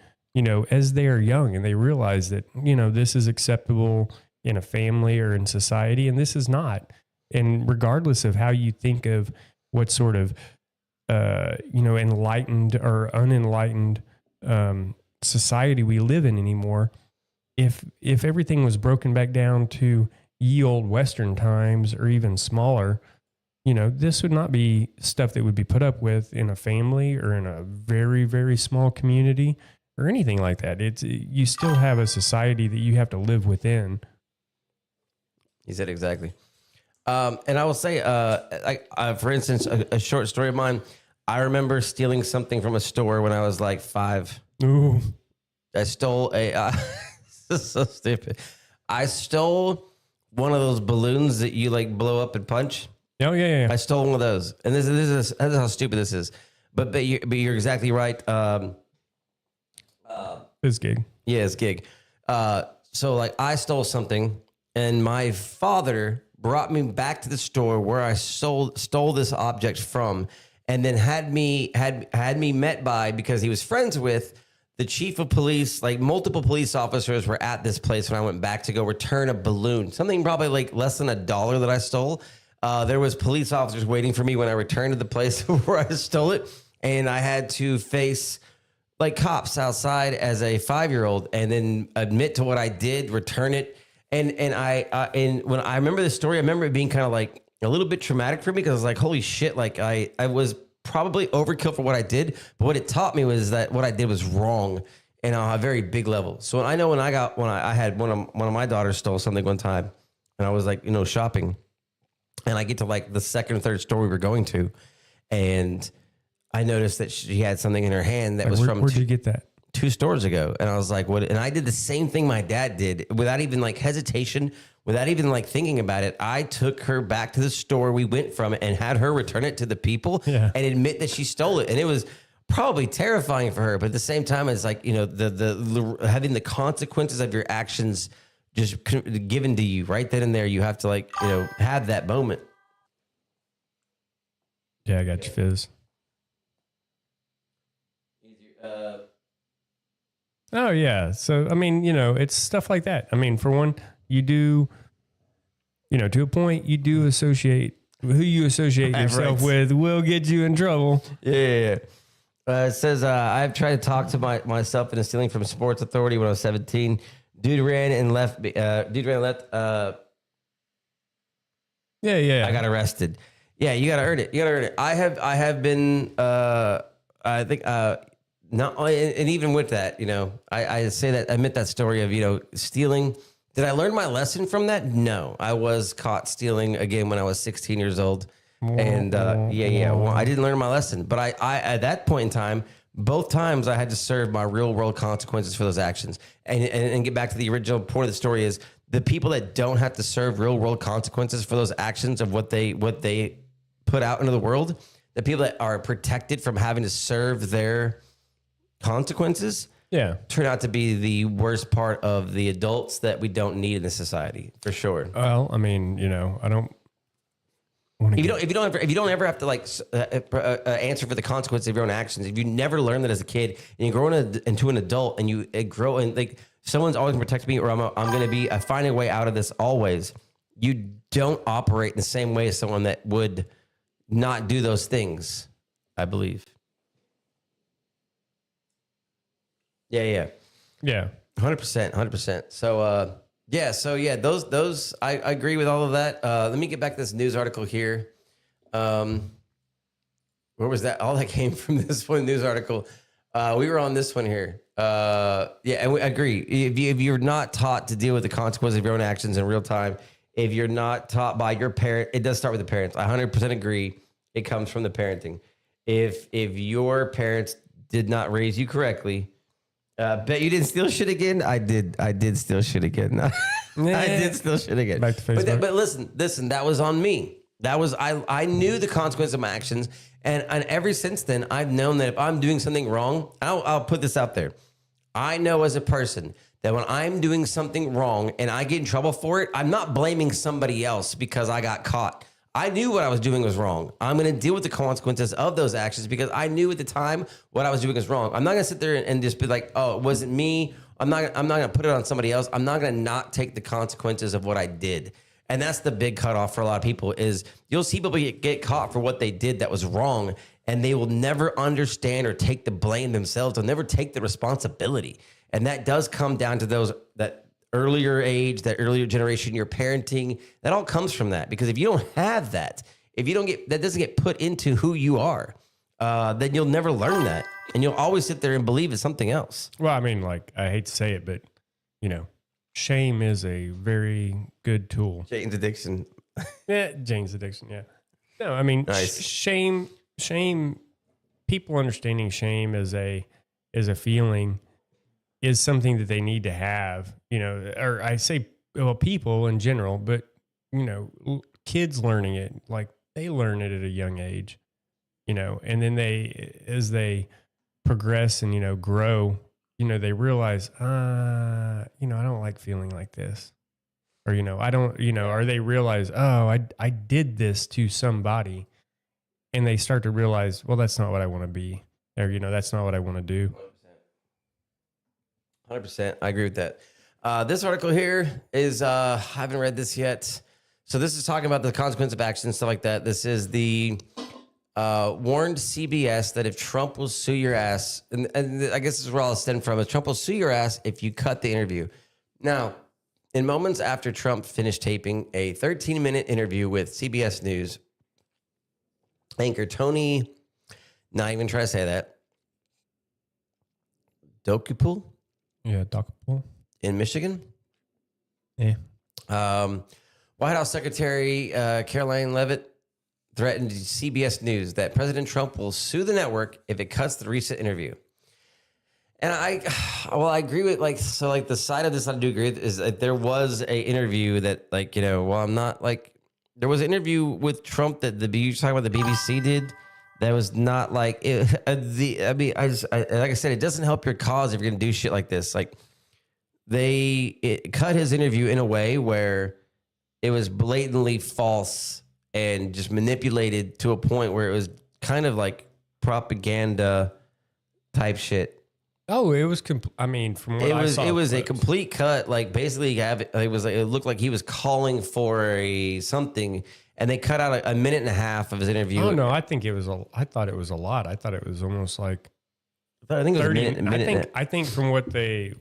as they are young and they realize that, this is acceptable in a family or in society, and this is not. And regardless of how you think of what sort of, enlightened or unenlightened society we live in anymore, if everything was broken back down to ye old Western times or even smaller, this would not be stuff that would be put up with in a family or in a very, very small community or anything like that. You still have a society that you have to live within. You said exactly. And I will say, for instance, a short story of mine. I remember stealing something from a store when I was like 5. Ooh. I stole this is so stupid. I stole one of those balloons that you like blow up and punch. Oh yeah. I stole one of those, and this is how stupid this is. But you're exactly right. This gig. Yeah, it's gig. So like I stole something, and my father brought me back to the store where I stole this object from, and then had me met by, because he was friends with the chief of police. Like multiple police officers were at this place when I went back to go return a balloon, something probably like less than $1 that I stole. There was police officers waiting for me when I returned to the place where I stole it, and I had to face like cops outside as a 5-year-old, and then admit to what I did, return it. And when I remember this story, I remember it being kind of like a little bit traumatic for me, because I was like, holy shit, like I was probably overkill for what I did, but what it taught me was that what I did was wrong and on a very big level. So I know when I had one of my daughters stole something one time, and I was like, shopping, and I get to like the second or third store we were going to, and I noticed that she had something in her hand that was from. Where'd you get that? 2 stores ago. And I was like, what? And I did the same thing my dad did without even like hesitation, without even like thinking about it. I took her back to the store we went from and had her return it to the people and admit that she stole it. And it was probably terrifying for her. But at the same time, it's like, the having the consequences of your actions just given to you right then and there. You have to like, have that moment. Yeah, I got you, Fizz. Oh, yeah. So, I mean, it's stuff like that. I mean, for one, you do, to a point, you do associate who you associate yourself with will get you in trouble. Yeah. It says, I've tried to talk to myself into stealing from Sports Authority when I was 17. Dude ran and left. Yeah. I got arrested. Yeah, you got to earn it. I have been, I think, not, and even with that, I say that, I admit that story of, stealing. Did I learn my lesson from that? No, I was caught stealing again when I was 16 years old. And well, I didn't learn my lesson, but I at that point in time, Both times I had to serve my real world consequences for those actions. And get back to the original point of the story is the people that don't have to serve real world consequences for those actions of what they put out into the world, the people that are protected from having to serve their consequences turn out to be the worst part of the adults that we don't need in the society, for sure. Well, I mean, I don't. If you don't ever have to answer for the consequences of your own actions, if you never learn that as a kid and you grow into an adult and you grow and like someone's always gonna protect me or I'm gonna be finding a way out of this always. You don't operate in the same way as someone that would not do those things, I believe. Yeah. 100%. So, those I agree with all of that. Let me get back to this news article here. Where was that? All that came from this one news article. We were on this one here. And we agree. If you're not taught to deal with the consequences of your own actions in real time, if you're not taught by your parent, it does start with the parents. I 100% agree. It comes from the parenting. If your parents did not raise you correctly, bet you didn't steal shit again. I did steal shit again. I did steal shit again. Back to Facebook. But listen, that was on me. I knew the consequence of my actions. And ever since then, I've known that if I'm doing something wrong, I'll put this out there. I know as a person that when I'm doing something wrong and I get in trouble for it, I'm not blaming somebody else because I got caught. I knew what I was doing was wrong. I'm going to deal with the consequences of those actions because I knew at the time what I was doing was wrong. I'm not going to sit there and just be like, oh, it wasn't me. I'm not going to put it on somebody else. I'm not going to not take the consequences of what I did. And that's the big cutoff for a lot of people is you'll see people get caught for what they did that was wrong, and they will never understand or take the blame themselves. They'll never take the responsibility. And that does come down to that earlier age, that earlier generation, your parenting, that all comes from that. Because if you don't have that, that doesn't get put into who you are, then you'll never learn that. And you'll always sit there and believe it's something else. Well, I mean, like, I hate to say it, but, shame is a very good tool. Jane's addiction. Jane's addiction, yeah. No, I mean, nice. Shame, people understanding shame as a feeling is something that they need to have, or I say, well, people in general, but, kids learning it, like they learn it at a young age, and then as they progress and, grow, they realize, I don't like feeling like this, or, I don't, or they realize, oh, I did this to somebody, and they start to realize, well, that's not what I want to be, or, that's not what I want to do. 100%. I agree with that. This article here is, I haven't read this yet. So this is talking about the consequence of action and stuff like that. This is the warned CBS that if Trump will sue your ass, and I guess this is where I'll stem from, is Trump will sue your ass if you cut the interview. Now, in moments after Trump finished taping a 13-minute interview with CBS News, anchor Tony, not even try to say that, Dokupul? Yeah, Dokupul. In Michigan? Yeah. White House Secretary Caroline Leavitt threatened CBS News that President Trump will sue the network if it cuts the recent interview. And I agree with the side of this I do agree with is that there was a interview that there was an interview with Trump that you're talking about the BBC did that was not like it, like I said, it doesn't help your cause if you're gonna do shit like this. Like it cut his interview in a way where it was blatantly false and just manipulated to a point where it was kind of like propaganda type shit. Oh, it was. From what I saw, it was a complete cut. Like basically, it looked like he was calling for something, and they cut out a minute and a half of his interview. Oh no, I thought it was a lot. I thought it was almost like. I think it was 30, a minute. I think from what they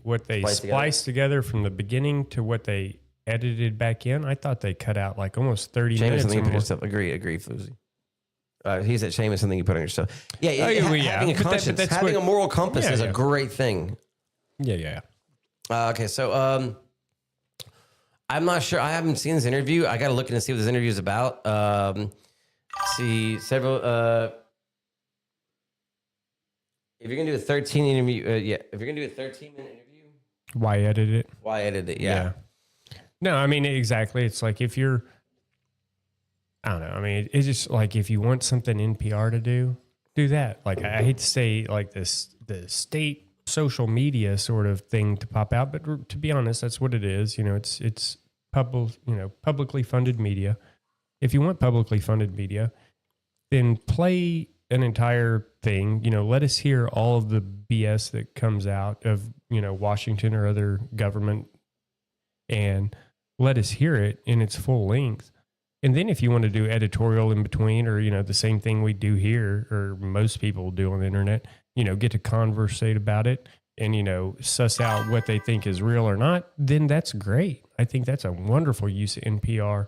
spliced together from the beginning to what they edited back in, I thought they cut out like almost 30 minutes. Agree, Floozy. He said shame is something you put on yourself. Yeah, having a conscience, having a moral compass is a great thing. Yeah. Okay, so I'm not sure. I haven't seen this interview. I got to look in and see what this interview is about. See several. If you're gonna do a 13 interview, if you're gonna do a 13-minute interview, Why edit it? why edit it? Yeah. No, I mean, exactly. It's like if you're, I don't know. I mean, it's just like if you want something NPR to do that. Like I hate to say like this, the state social media sort of thing to pop out, but to be honest, that's what it is. You know, it's publicly funded media. If you want publicly funded media, then play an entire thing. You know, let us hear all of the BS that comes out of, you know, Washington or other government, and let us hear it in its full length. And then if you want to do editorial in between, or, you know, the same thing we do here, or most people do on the internet, you know, get to conversate about it and, you know, suss out what they think is real or not, then that's great. I think that's a wonderful use of NPR.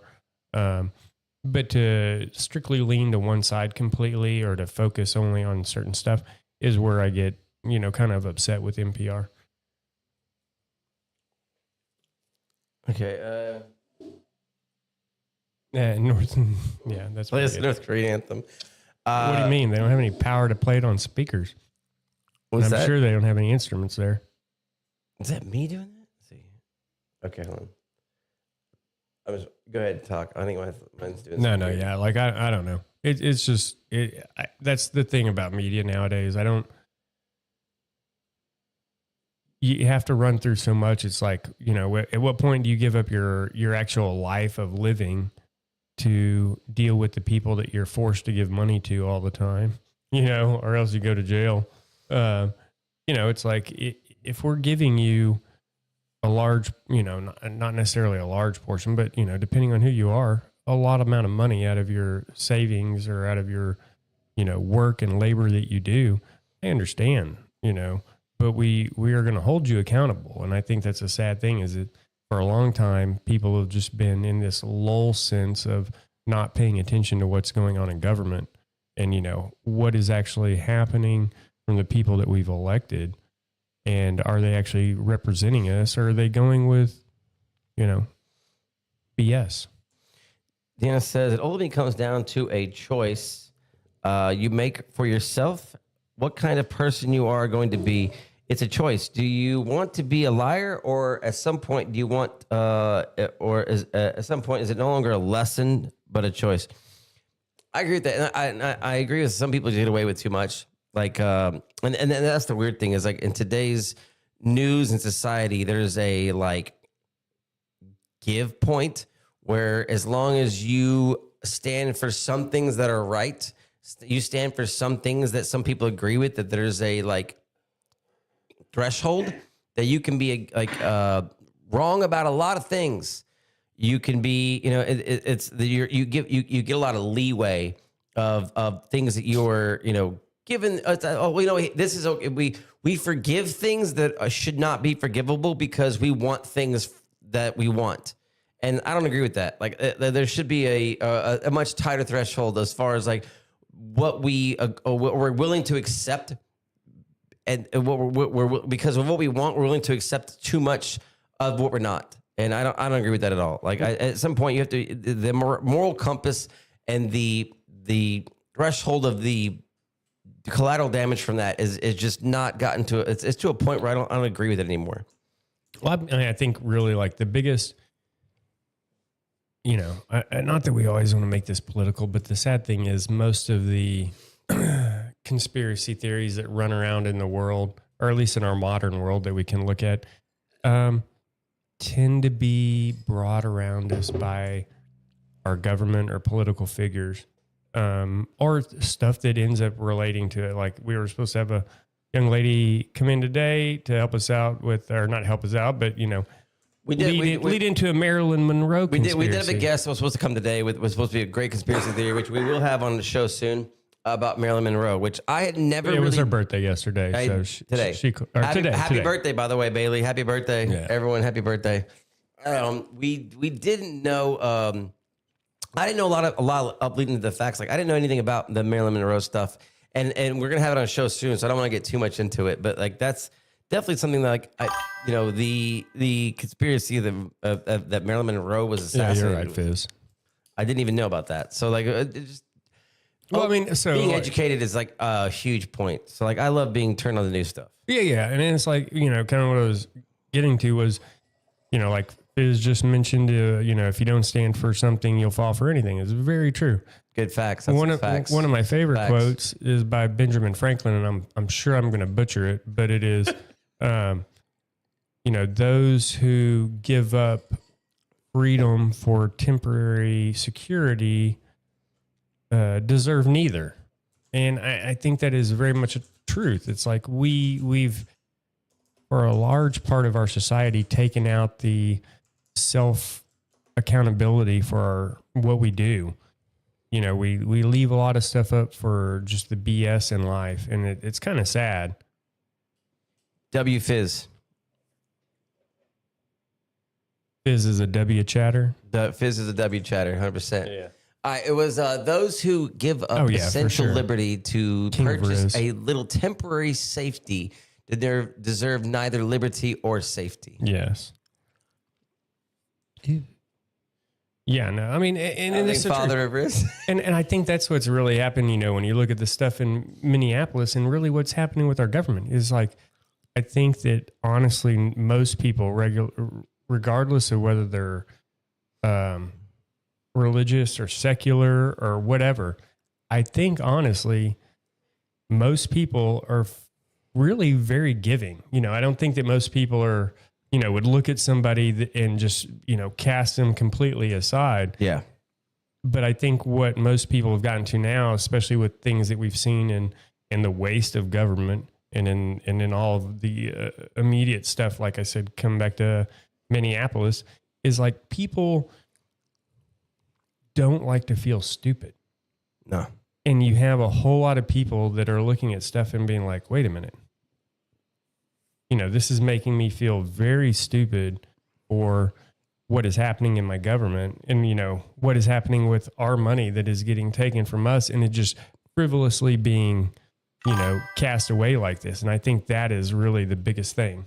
But to strictly lean to one side completely, or to focus only on certain stuff, is where I get, you know, kind of upset with NPR. Okay. Yeah, that's Play what us it is. North Korean anthem. What do you mean? They don't have any power to play it on speakers. What's I'm that? sure they don't have any instruments there. Is that me doing that? Let's see. Okay, hold on. Go ahead and talk. I think mine's doing No, something weird. yeah. Like, I don't know. It's just, that's the thing about media nowadays. You have to run through so much. It's like, you know, at what point do you give up your actual life of living to deal with the people that you're forced to give money to all the time, you know, or else you go to jail. You know, it's like, if we're giving you a large, you know, not necessarily a large portion, but, you know, depending on who you are, a lot amount of money out of your savings or out of your, you know, work and labor that you do, I understand, you know, but we are going to hold you accountable. And I think that's a sad thing, is that for a long time, people have just been in this lull sense of not paying attention to what's going on in government and, you know, what is actually happening from the people that we've elected. And are they actually representing us, or are they going with, you know, BS? Dana says it ultimately comes down to a choice you make for yourself. What kind of person you are going to be. It's a choice. Do you want to be a liar, or at some point do you want, at some point is it no longer a lesson but a choice? I agree with that. And I agree with some people get away with too much. Like, and that's the weird thing, is like in today's news and society, there's a like give point where as long as you stand for some things that are right, you stand for some things that some people agree with, that there's a like threshold that you can be wrong about a lot of things. You can be, you know, you get a lot of leeway of things that you're, you know, given. Oh, you know, this is okay. We forgive things that should not be forgivable because we want things that we want. And I don't agree with that. Like there should be a much tighter threshold as far as like what we're willing to accept, and what we're because of what we want, we're willing to accept too much of what we're not. And I don't agree with that at all. Like at some point you have to, the moral compass and the threshold of the collateral damage from that is just not gotten to it's to a point where I don't agree with it anymore. Well, I mean, I think really like the biggest, you know, not that we always want to make this political, but the sad thing is most of the conspiracy theories that run around in the world, or at least in our modern world that we can look at, tend to be brought around us by our government or political figures, or stuff that ends up relating to it. Like we were supposed to have a young lady come in today to help us out with, or not help us out, but, you know, lead into a Marilyn Monroe conspiracy. We did have a guest that was supposed to come today was supposed to be a great conspiracy theory, which we will have on the show soon, about Marilyn Monroe, which I had never It was her birthday yesterday. Today. Happy birthday, by the way, Bailey. Happy birthday. Yeah. Everyone, happy birthday. We didn't know, I didn't know a lot of up leading to the facts. Like I didn't know anything about the Marilyn Monroe stuff. And we're going to have it on a show soon, so I don't want to get too much into it, but like that's definitely something that, like, you know, the conspiracy that Marilyn Monroe was assassinated. Yeah, you're right, Fizz. I didn't even know about that. So like, Well, I mean, so being like, educated is like a huge point. So like, I love being turned on the new stuff. yeah. And then it's like, kind of what I was getting to was, like Fizz just mentioned, if you don't stand for something, you'll fall for anything. It's very true. Good facts. That's facts. One of my favorite Facts. quotes is by Benjamin Franklin, and I'm sure I'm going to butcher it, but it is, those who give up freedom for temporary security deserve neither. And I think that is very much a truth. It's like we've, for a large part of our society, taken out the self accountability for what we do. We leave a lot of stuff up for just the BS in life, and it's kind of sad. W Fizz. Fizz is a W chatter. The Fizz is a W chatter, 100%. Yeah. It was those who give up essential liberty to purchase a little temporary safety deserve neither liberty or safety. Yes. Yeah, no, I mean, and it's Father of Risk. And I think that's what's really happened, when you look at the stuff in Minneapolis, and really what's happening with our government is like, I think that honestly, most people, regardless of whether they're religious or secular or whatever, I think honestly, most people are really very giving. I don't think that most people are, would look at somebody and just, cast them completely aside. Yeah. But I think what most people have gotten to now, especially with things that we've seen in the waste of government and in all of the immediate stuff, like I said, come back to Minneapolis, is like people don't like to feel stupid. No. And you have a whole lot of people that are looking at stuff and being like, wait a minute. This is making me feel very stupid for what is happening in my government and, what is happening with our money that is getting taken from us and it just frivolously being, cast away like this. And I think that is really the biggest thing.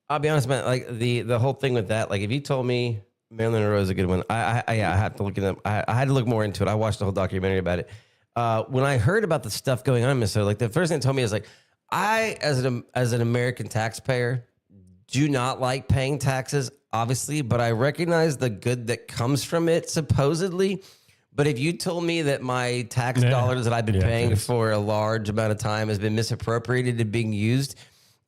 I'll be honest, man, like the whole thing with that, like if you told me Marilyn Monroe is a good one, I have to look at them. I had to look more into it. I watched the whole documentary about it. When I heard about the stuff going on in Minnesota, like the first thing it told me is like, I, as an American taxpayer, do not like paying taxes, obviously, but I recognize the good that comes from it, supposedly. But if you told me that my tax dollars that I've been paying for a large amount of time has been misappropriated and being used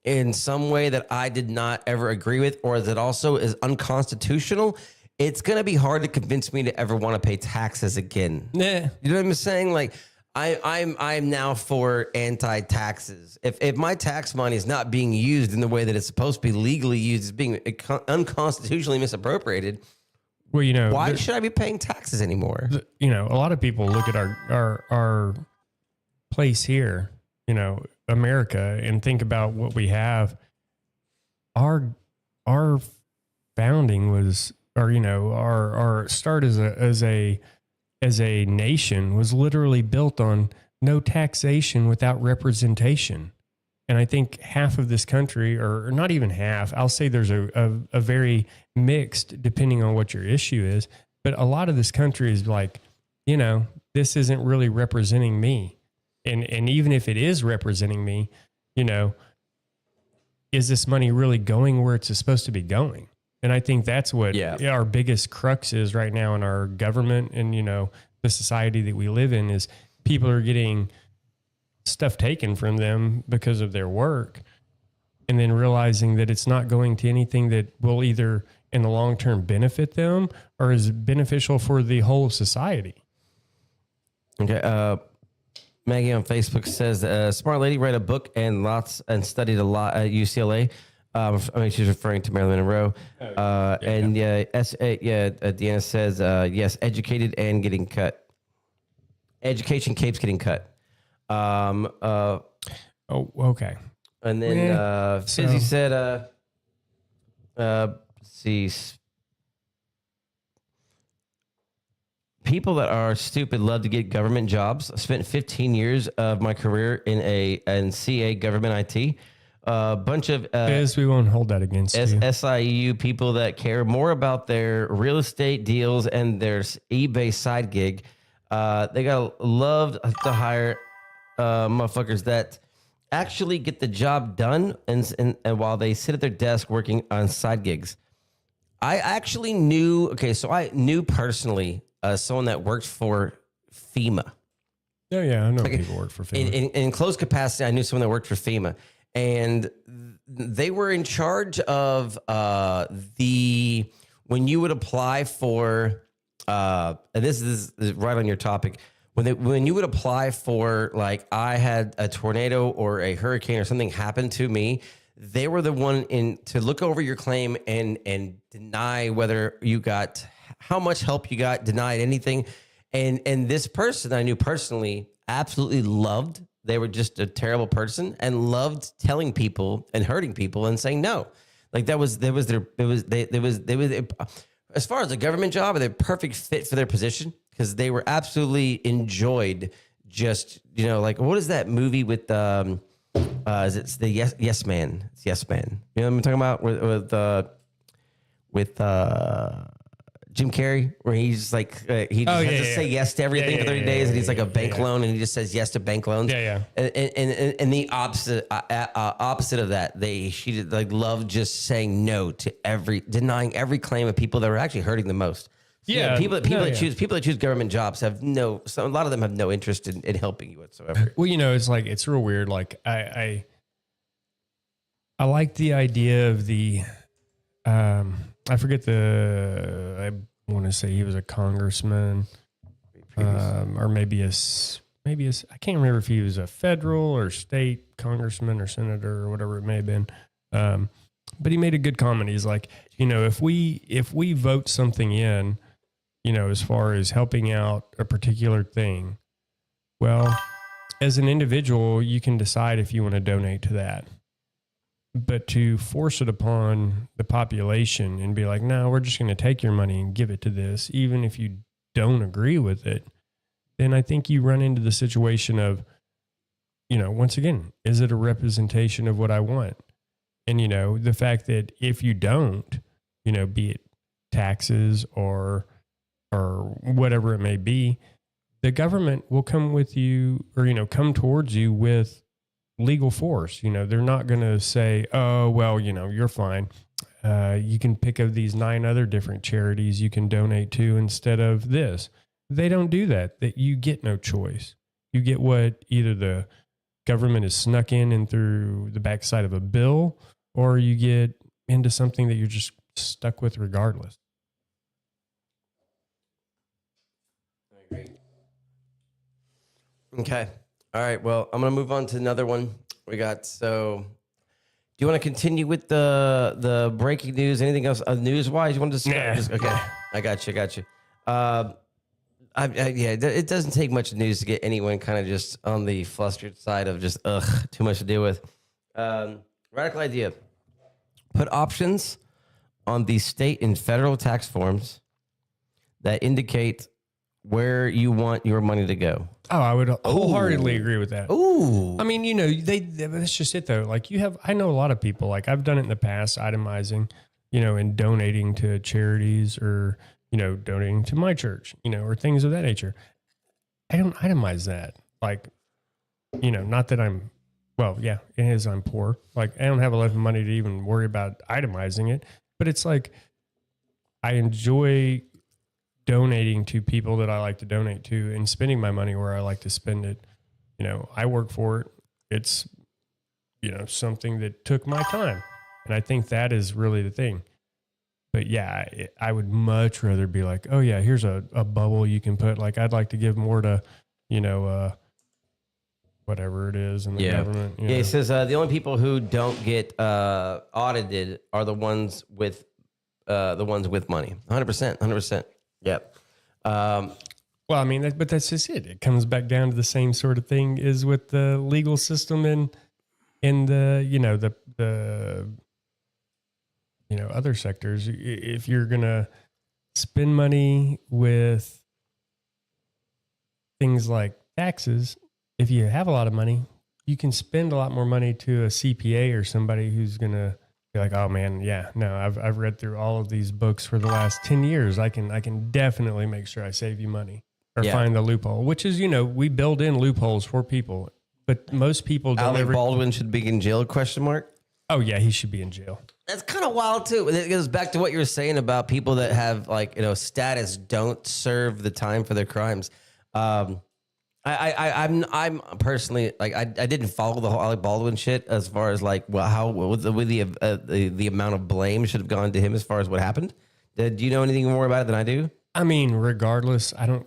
in some way that I did not ever agree with, or that also is unconstitutional, it's going to be hard to convince me to ever want to pay taxes again. Yeah. You know what I'm saying? Like, I'm now for anti-taxes. If my tax money is not being used in the way that it's supposed to be legally used, it's being unconstitutionally misappropriated. Well, why should I be paying taxes anymore? A lot of people look at our place here, America, and think about what we have. Our founding was, our start as a nation was literally built on no taxation without representation. And I think half of this country, or not even half, I'll say there's a very mixed, depending on what your issue is. But a lot of this country is like, this isn't really representing me. And even if it is representing me, is this money really going where it's supposed to be going? And I think that's what our biggest crux is right now in our government and, the society that we live in is people are getting stuff taken from them because of their work and then realizing that it's not going to anything that will either in the long term benefit them or is beneficial for the whole of society. Okay. Maggie on Facebook says, smart lady read a book and studied a lot at UCLA. I mean, she's referring to Marilyn Monroe. Deanna says, yes, educated and getting cut. Education keeps getting cut. Oh, okay. And then Fizzy said, see, people that are stupid love to get government jobs. I spent 15 years of my career in CA government IT. A bunch of we won't hold that against you. SIU people that care more about their real estate deals and their eBay side gig. They got love to hire motherfuckers that actually get the job done and while they sit at their desk working on side gigs. I actually knew, so I knew personally someone that worked for FEMA. Oh, yeah, I know people work for FEMA. In close capacity, I knew someone that worked for FEMA. And they were in charge of when you would apply for, and this is right on your topic, when you would apply for, like, I had a tornado or a hurricane or something happened to me, they were the one to look over your claim and deny whether you got, how much help you got, denied anything. And this person I knew personally absolutely loved. They were just a terrible person and loved telling people and hurting people and saying no. Like they was as far as a government job, they're perfect fit for their position because they were absolutely enjoyed. Just, like, what is that movie with is it the Yes Man? It's Yes Man. You know what I'm talking about with Jim Carrey, where he's just like he just has to say yes to everything for 30 days, and he's like a bank loan, and he just says yes to bank loans. And the opposite of that, she did love just saying no to denying every claim of people that were actually hurting the most. So people that choose government jobs a lot of them have no interest in helping you whatsoever. Well, it's real weird. Like I like the idea of the I forget I want to say he was a congressman, or maybe I can't remember if he was a federal or state congressman or senator or whatever it may have been. But he made a good comment. He's like, if we vote something in, as far as helping out a particular thing, well, as an individual, you can decide if you want to donate to that. But to force it upon the population and be like, no, we're just going to take your money and give it to this, even if you don't agree with it, then I think you run into the situation of, once again, is it a representation of what I want? And, the fact that if you don't, be it taxes or whatever it may be, the government will come with you or, come towards you with legal force. They're not going to say, oh, well, you're fine. You can pick of these 9 other different charities you can donate to instead of this. They don't do that. That you get no choice. You get what either the government is snuck in through the backside of a bill, or you get into something that you're just stuck with regardless. I agree. Okay. All right. Well, I'm going to move on to another one we got. So do you want to continue with the breaking news? Anything else news-wise you want to discuss? Nah. Okay. I got you. It doesn't take much news to get anyone kind of just on the flustered side of just, too much to deal with. Radical idea. Put options on the state and federal tax forms that indicate where you want your money to go. Oh, I would wholeheartedly agree with that. Ooh. I mean, that's just it though. Like I know a lot of people, like I've done it in the past, itemizing, and donating to charities or, donating to my church, or things of that nature. I don't itemize that. Like, not that I'm poor. Like I don't have enough money to even worry about itemizing it, but it's like, I enjoy donating to people that I like to donate to and spending my money where I like to spend it. I work for it. It's, something that took my time. And I think that is really the thing. But yeah, I would much rather be like, oh yeah, here's a bubble you can put. Like I'd like to give more to, whatever it is in the government. Yeah, it says the only people who don't get audited are the ones with money. 100%. Yep. Well, I mean, but that's just it. It comes back down to the same sort of thing as with the legal system in the other sectors. If you're gonna spend money with things like taxes, if you have a lot of money, you can spend a lot more money to a CPA or somebody who's gonna be like, oh man, yeah, no, I've read through all of these books for the last 10 years. I can definitely make sure I save you money. or Yeah. find the loophole, which is, we build in loopholes for people, but most people don't Alec ever. Baldwin should be in jail, question mark? Oh yeah, he should be in jail. That's kind of wild too. It goes back to what you were saying about people that have status don't serve the time for their crimes. I'm personally I didn't follow the whole Alec Baldwin shit as far as what was the amount of blame should have gone to him as far as what happened. Do you know anything more about it than I do? I mean, regardless, I don't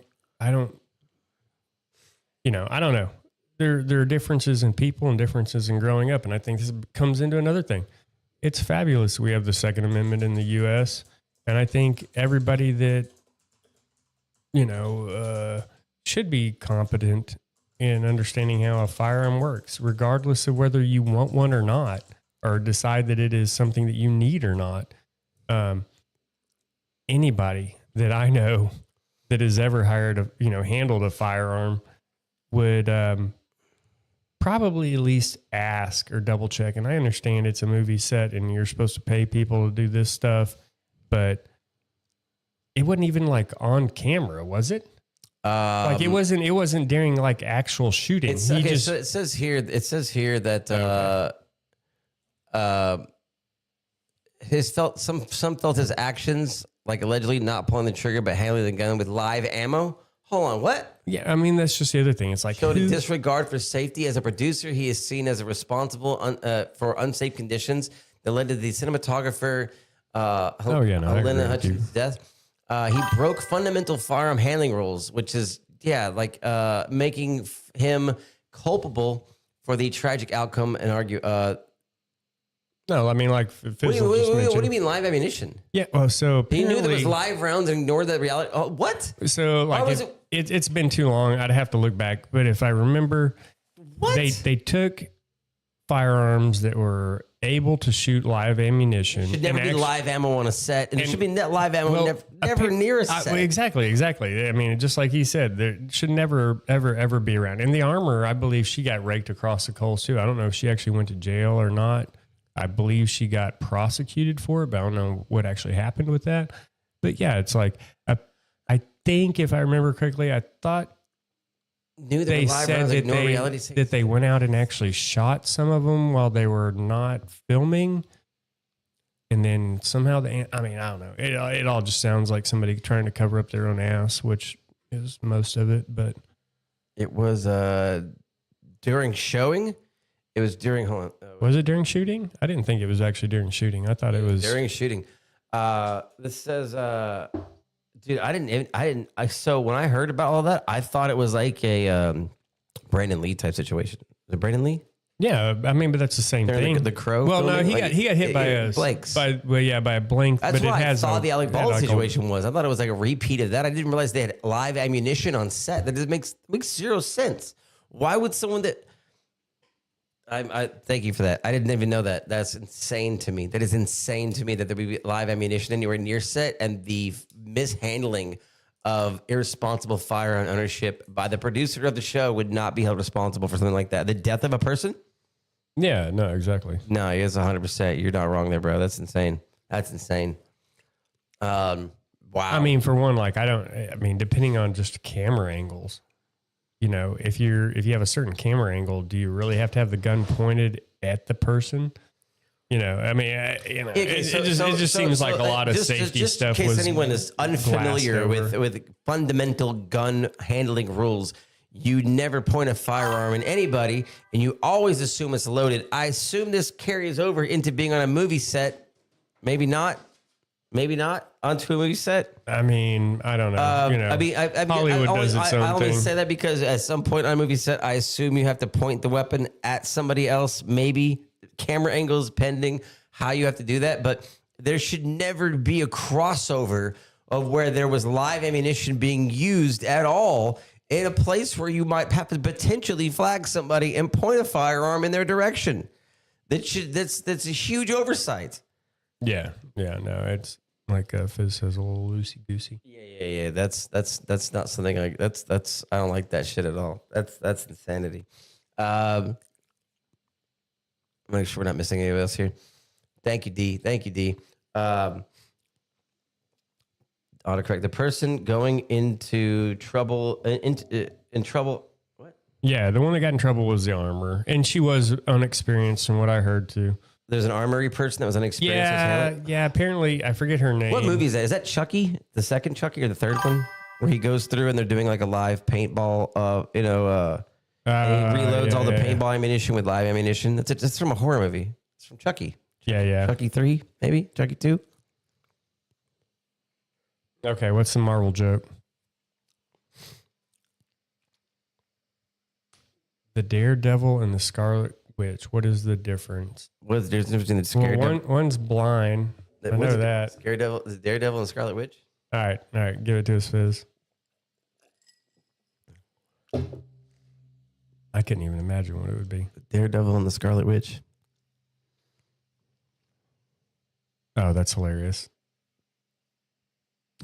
know. There are differences in people and differences in growing up. And I think this comes into another thing. It's fabulous we have the Second Amendment in the U.S. And I think everybody that, should be competent in understanding how a firearm works, regardless of whether you want one or not, or decide that it is something that you need or not. Anybody that I know that has ever handled a firearm would probably at least ask or double check. And I understand it's a movie set and you're supposed to pay people to do this stuff, but it wasn't even on camera, was it? It wasn't during actual shooting. So it says here that some felt his actions allegedly not pulling the trigger but handling the gun with live ammo. Hold on, what? Yeah, I mean that's just the other thing. It's showed a disregard for safety. As a producer, he is seen as responsible for unsafe conditions that led to the cinematographer Helena Hutchins' death. He broke fundamental firearm handling rules, which is making him culpable for the tragic outcome and argue. No, I mean What do you mean live ammunition? Yeah, well, so he knew there was live rounds and ignored that reality. Oh, what? So it's been too long. I'd have to look back, but if I remember, they took firearms that were able to shoot live ammunition. Should never be live ammo on a set, and there should be live ammo never near a set. Exactly. I mean, just like he said, there should never, ever be around. And the armor, I believe she got raked across the coals too. I don't know if she actually went to jail or not. I believe she got prosecuted for it, but I don't know what actually happened with that. But yeah, it's I think if I remember correctly, I thought they said that they went out and actually shot some of them while they were not filming. And then somehow I don't know. It all just sounds like somebody trying to cover up their own ass, which is most of it. But it was during showing. It was during. Hold on. Was it during shooting? I didn't think it was actually during shooting. I thought it was during shooting. This says, dude, so when I heard about all that, I thought it was like a Brandon Lee type situation. Is it Brandon Lee? Yeah, I mean, but that's the same thing. The Crow. Well, no, he got hit by a blanks. by a blank. That's but what it has I thought the Alec Baldwin situation was. I thought it was like a repeat of that. I didn't realize they had live ammunition on set. That just makes zero sense. Why would someone that? I thank you for that. I didn't even know that. That's insane to me. That is insane to me that there would be live ammunition anywhere near set, and the mishandling of irresponsible firearm ownership by the producer of the show would not be held responsible for something like that. The death of a person? Yeah, no, exactly. No, he is 100%. You're not wrong there, bro. That's insane. That's insane. Wow. I mean, for one, depending on just camera angles. If you have a certain camera angle, do you really have to have the gun pointed at the person? It just seems like a lot of safety stuff. In case anyone is unfamiliar with fundamental gun handling rules, you never point a firearm at anybody, and you always assume it's loaded. I assume this carries over into being on a movie set. Maybe not. Onto a movie set. I mean, I don't know. Hollywood does its own I only thing. say that because at some point on a movie set, I assume you have to point the weapon at somebody else. Maybe camera angles pending how you have to do that, but there should never be a crossover of where there was live ammunition being used at all in a place where you might have to potentially flag somebody and point a firearm in their direction. That's a huge oversight. Yeah, no, it's like Fizz says, a little loosey goosey. Yeah. That's not something like that's. I don't like that shit at all. That's insanity. Make sure we're not missing anybody else here. Thank you, D. autocorrect. The person going into trouble, in trouble. What? Yeah, the one that got in trouble was the armor, and she was unexperienced, from what I heard too. There's an armory person that was unexperienced. Yeah. Apparently, I forget her name. What movie is that? Is that Chucky? The second Chucky or the third one? Where he goes through and they're doing like a live paintball. And he reloads all the paintball ammunition with live ammunition. That's from a horror movie. It's from Chucky. Yeah. Chucky 3, maybe? Chucky 2? Okay, what's the Marvel joke? The Daredevil and the Scarlet Witch. What is the difference? What's the difference between the Scary Devil? One's blind. I know that. Scary Devil, is it Daredevil and Scarlet Witch? All right. Give it to us, Fizz. I couldn't even imagine what it would be. The Daredevil and the Scarlet Witch. Oh, that's hilarious.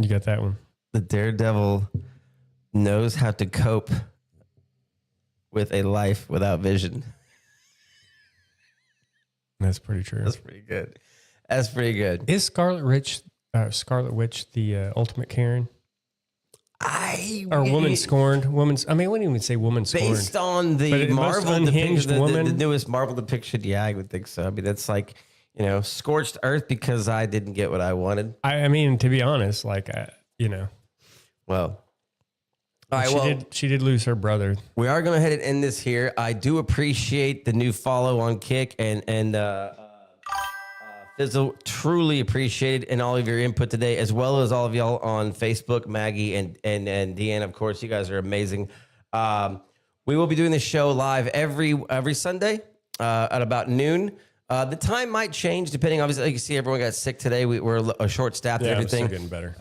You got that one? The Daredevil knows how to cope with a life without vision. That's pretty true. That's pretty good. That's pretty good. Is Scarlet Witch the ultimate Karen? Woman scorned? I wouldn't even say woman scorned. Based on the Marvel unhinged woman, the newest Marvel depiction, yeah, I would think so. I mean, that's like, scorched earth because I didn't get what I wanted. I mean, to be honest, Well, all right. She did lose her brother. We are going to head and end this here. I do appreciate the new follow on Kick and Fizzle. Truly appreciated and all of your input today, as well as all of y'all on Facebook, Maggie and Deanna. Of course, you guys are amazing. We will be doing this show live every Sunday at about noon. The time might change depending. Obviously, like you see, everyone got sick today. We're a short staffed and everything. I'm still getting better.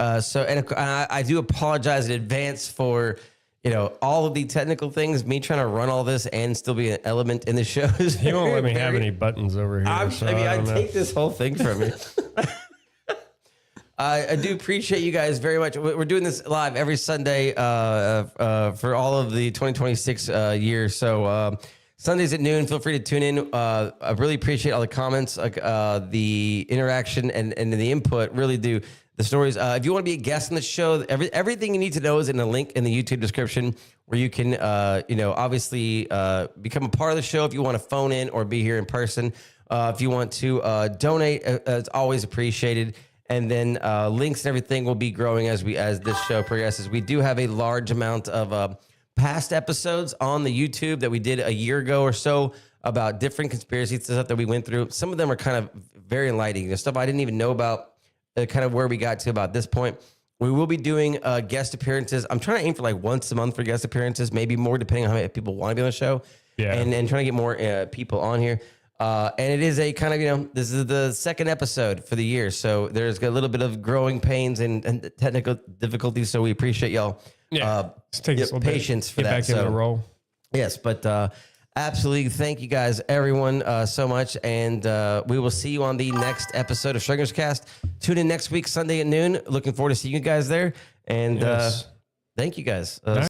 I do apologize in advance for all of the technical things. Me trying to run all this and still be an element in the shows. He won't let me have any buttons over here. I take this whole thing from you. I do appreciate you guys very much. We're doing this live every Sunday for all of the 2026 year. So. Sundays at noon. Feel free to tune in. I really appreciate all the comments, the interaction, and the input. Really do. The stories. If you want to be a guest on the show, everything you need to know is in the link in the YouTube description, where you can, obviously become a part of the show if you want to phone in or be here in person. If you want to donate, it's always appreciated. And then links and everything will be growing as this show progresses. We do have a large amount of past episodes on the YouTube that we did a year ago or so about different conspiracy stuff that we went through. Some of them are kind of very enlightening. The stuff I didn't even know about, kind of where we got to about this point. We will be doing guest appearances. I'm trying to aim for like once a month for guest appearances, maybe more depending on how many people want to be on the show. Yeah. And trying to get more people on here. And it is a kind of, this is the second episode for the year. So there's a little bit of growing pains and technical difficulties. So we appreciate y'all. Yeah, take patience for that. Get back in the role. Yes, but absolutely, thank you guys, everyone, so much, and we will see you on the next episode of Schrodinger's Cast. Tune in next week, Sunday at noon. Looking forward to seeing you guys there, and thank you guys.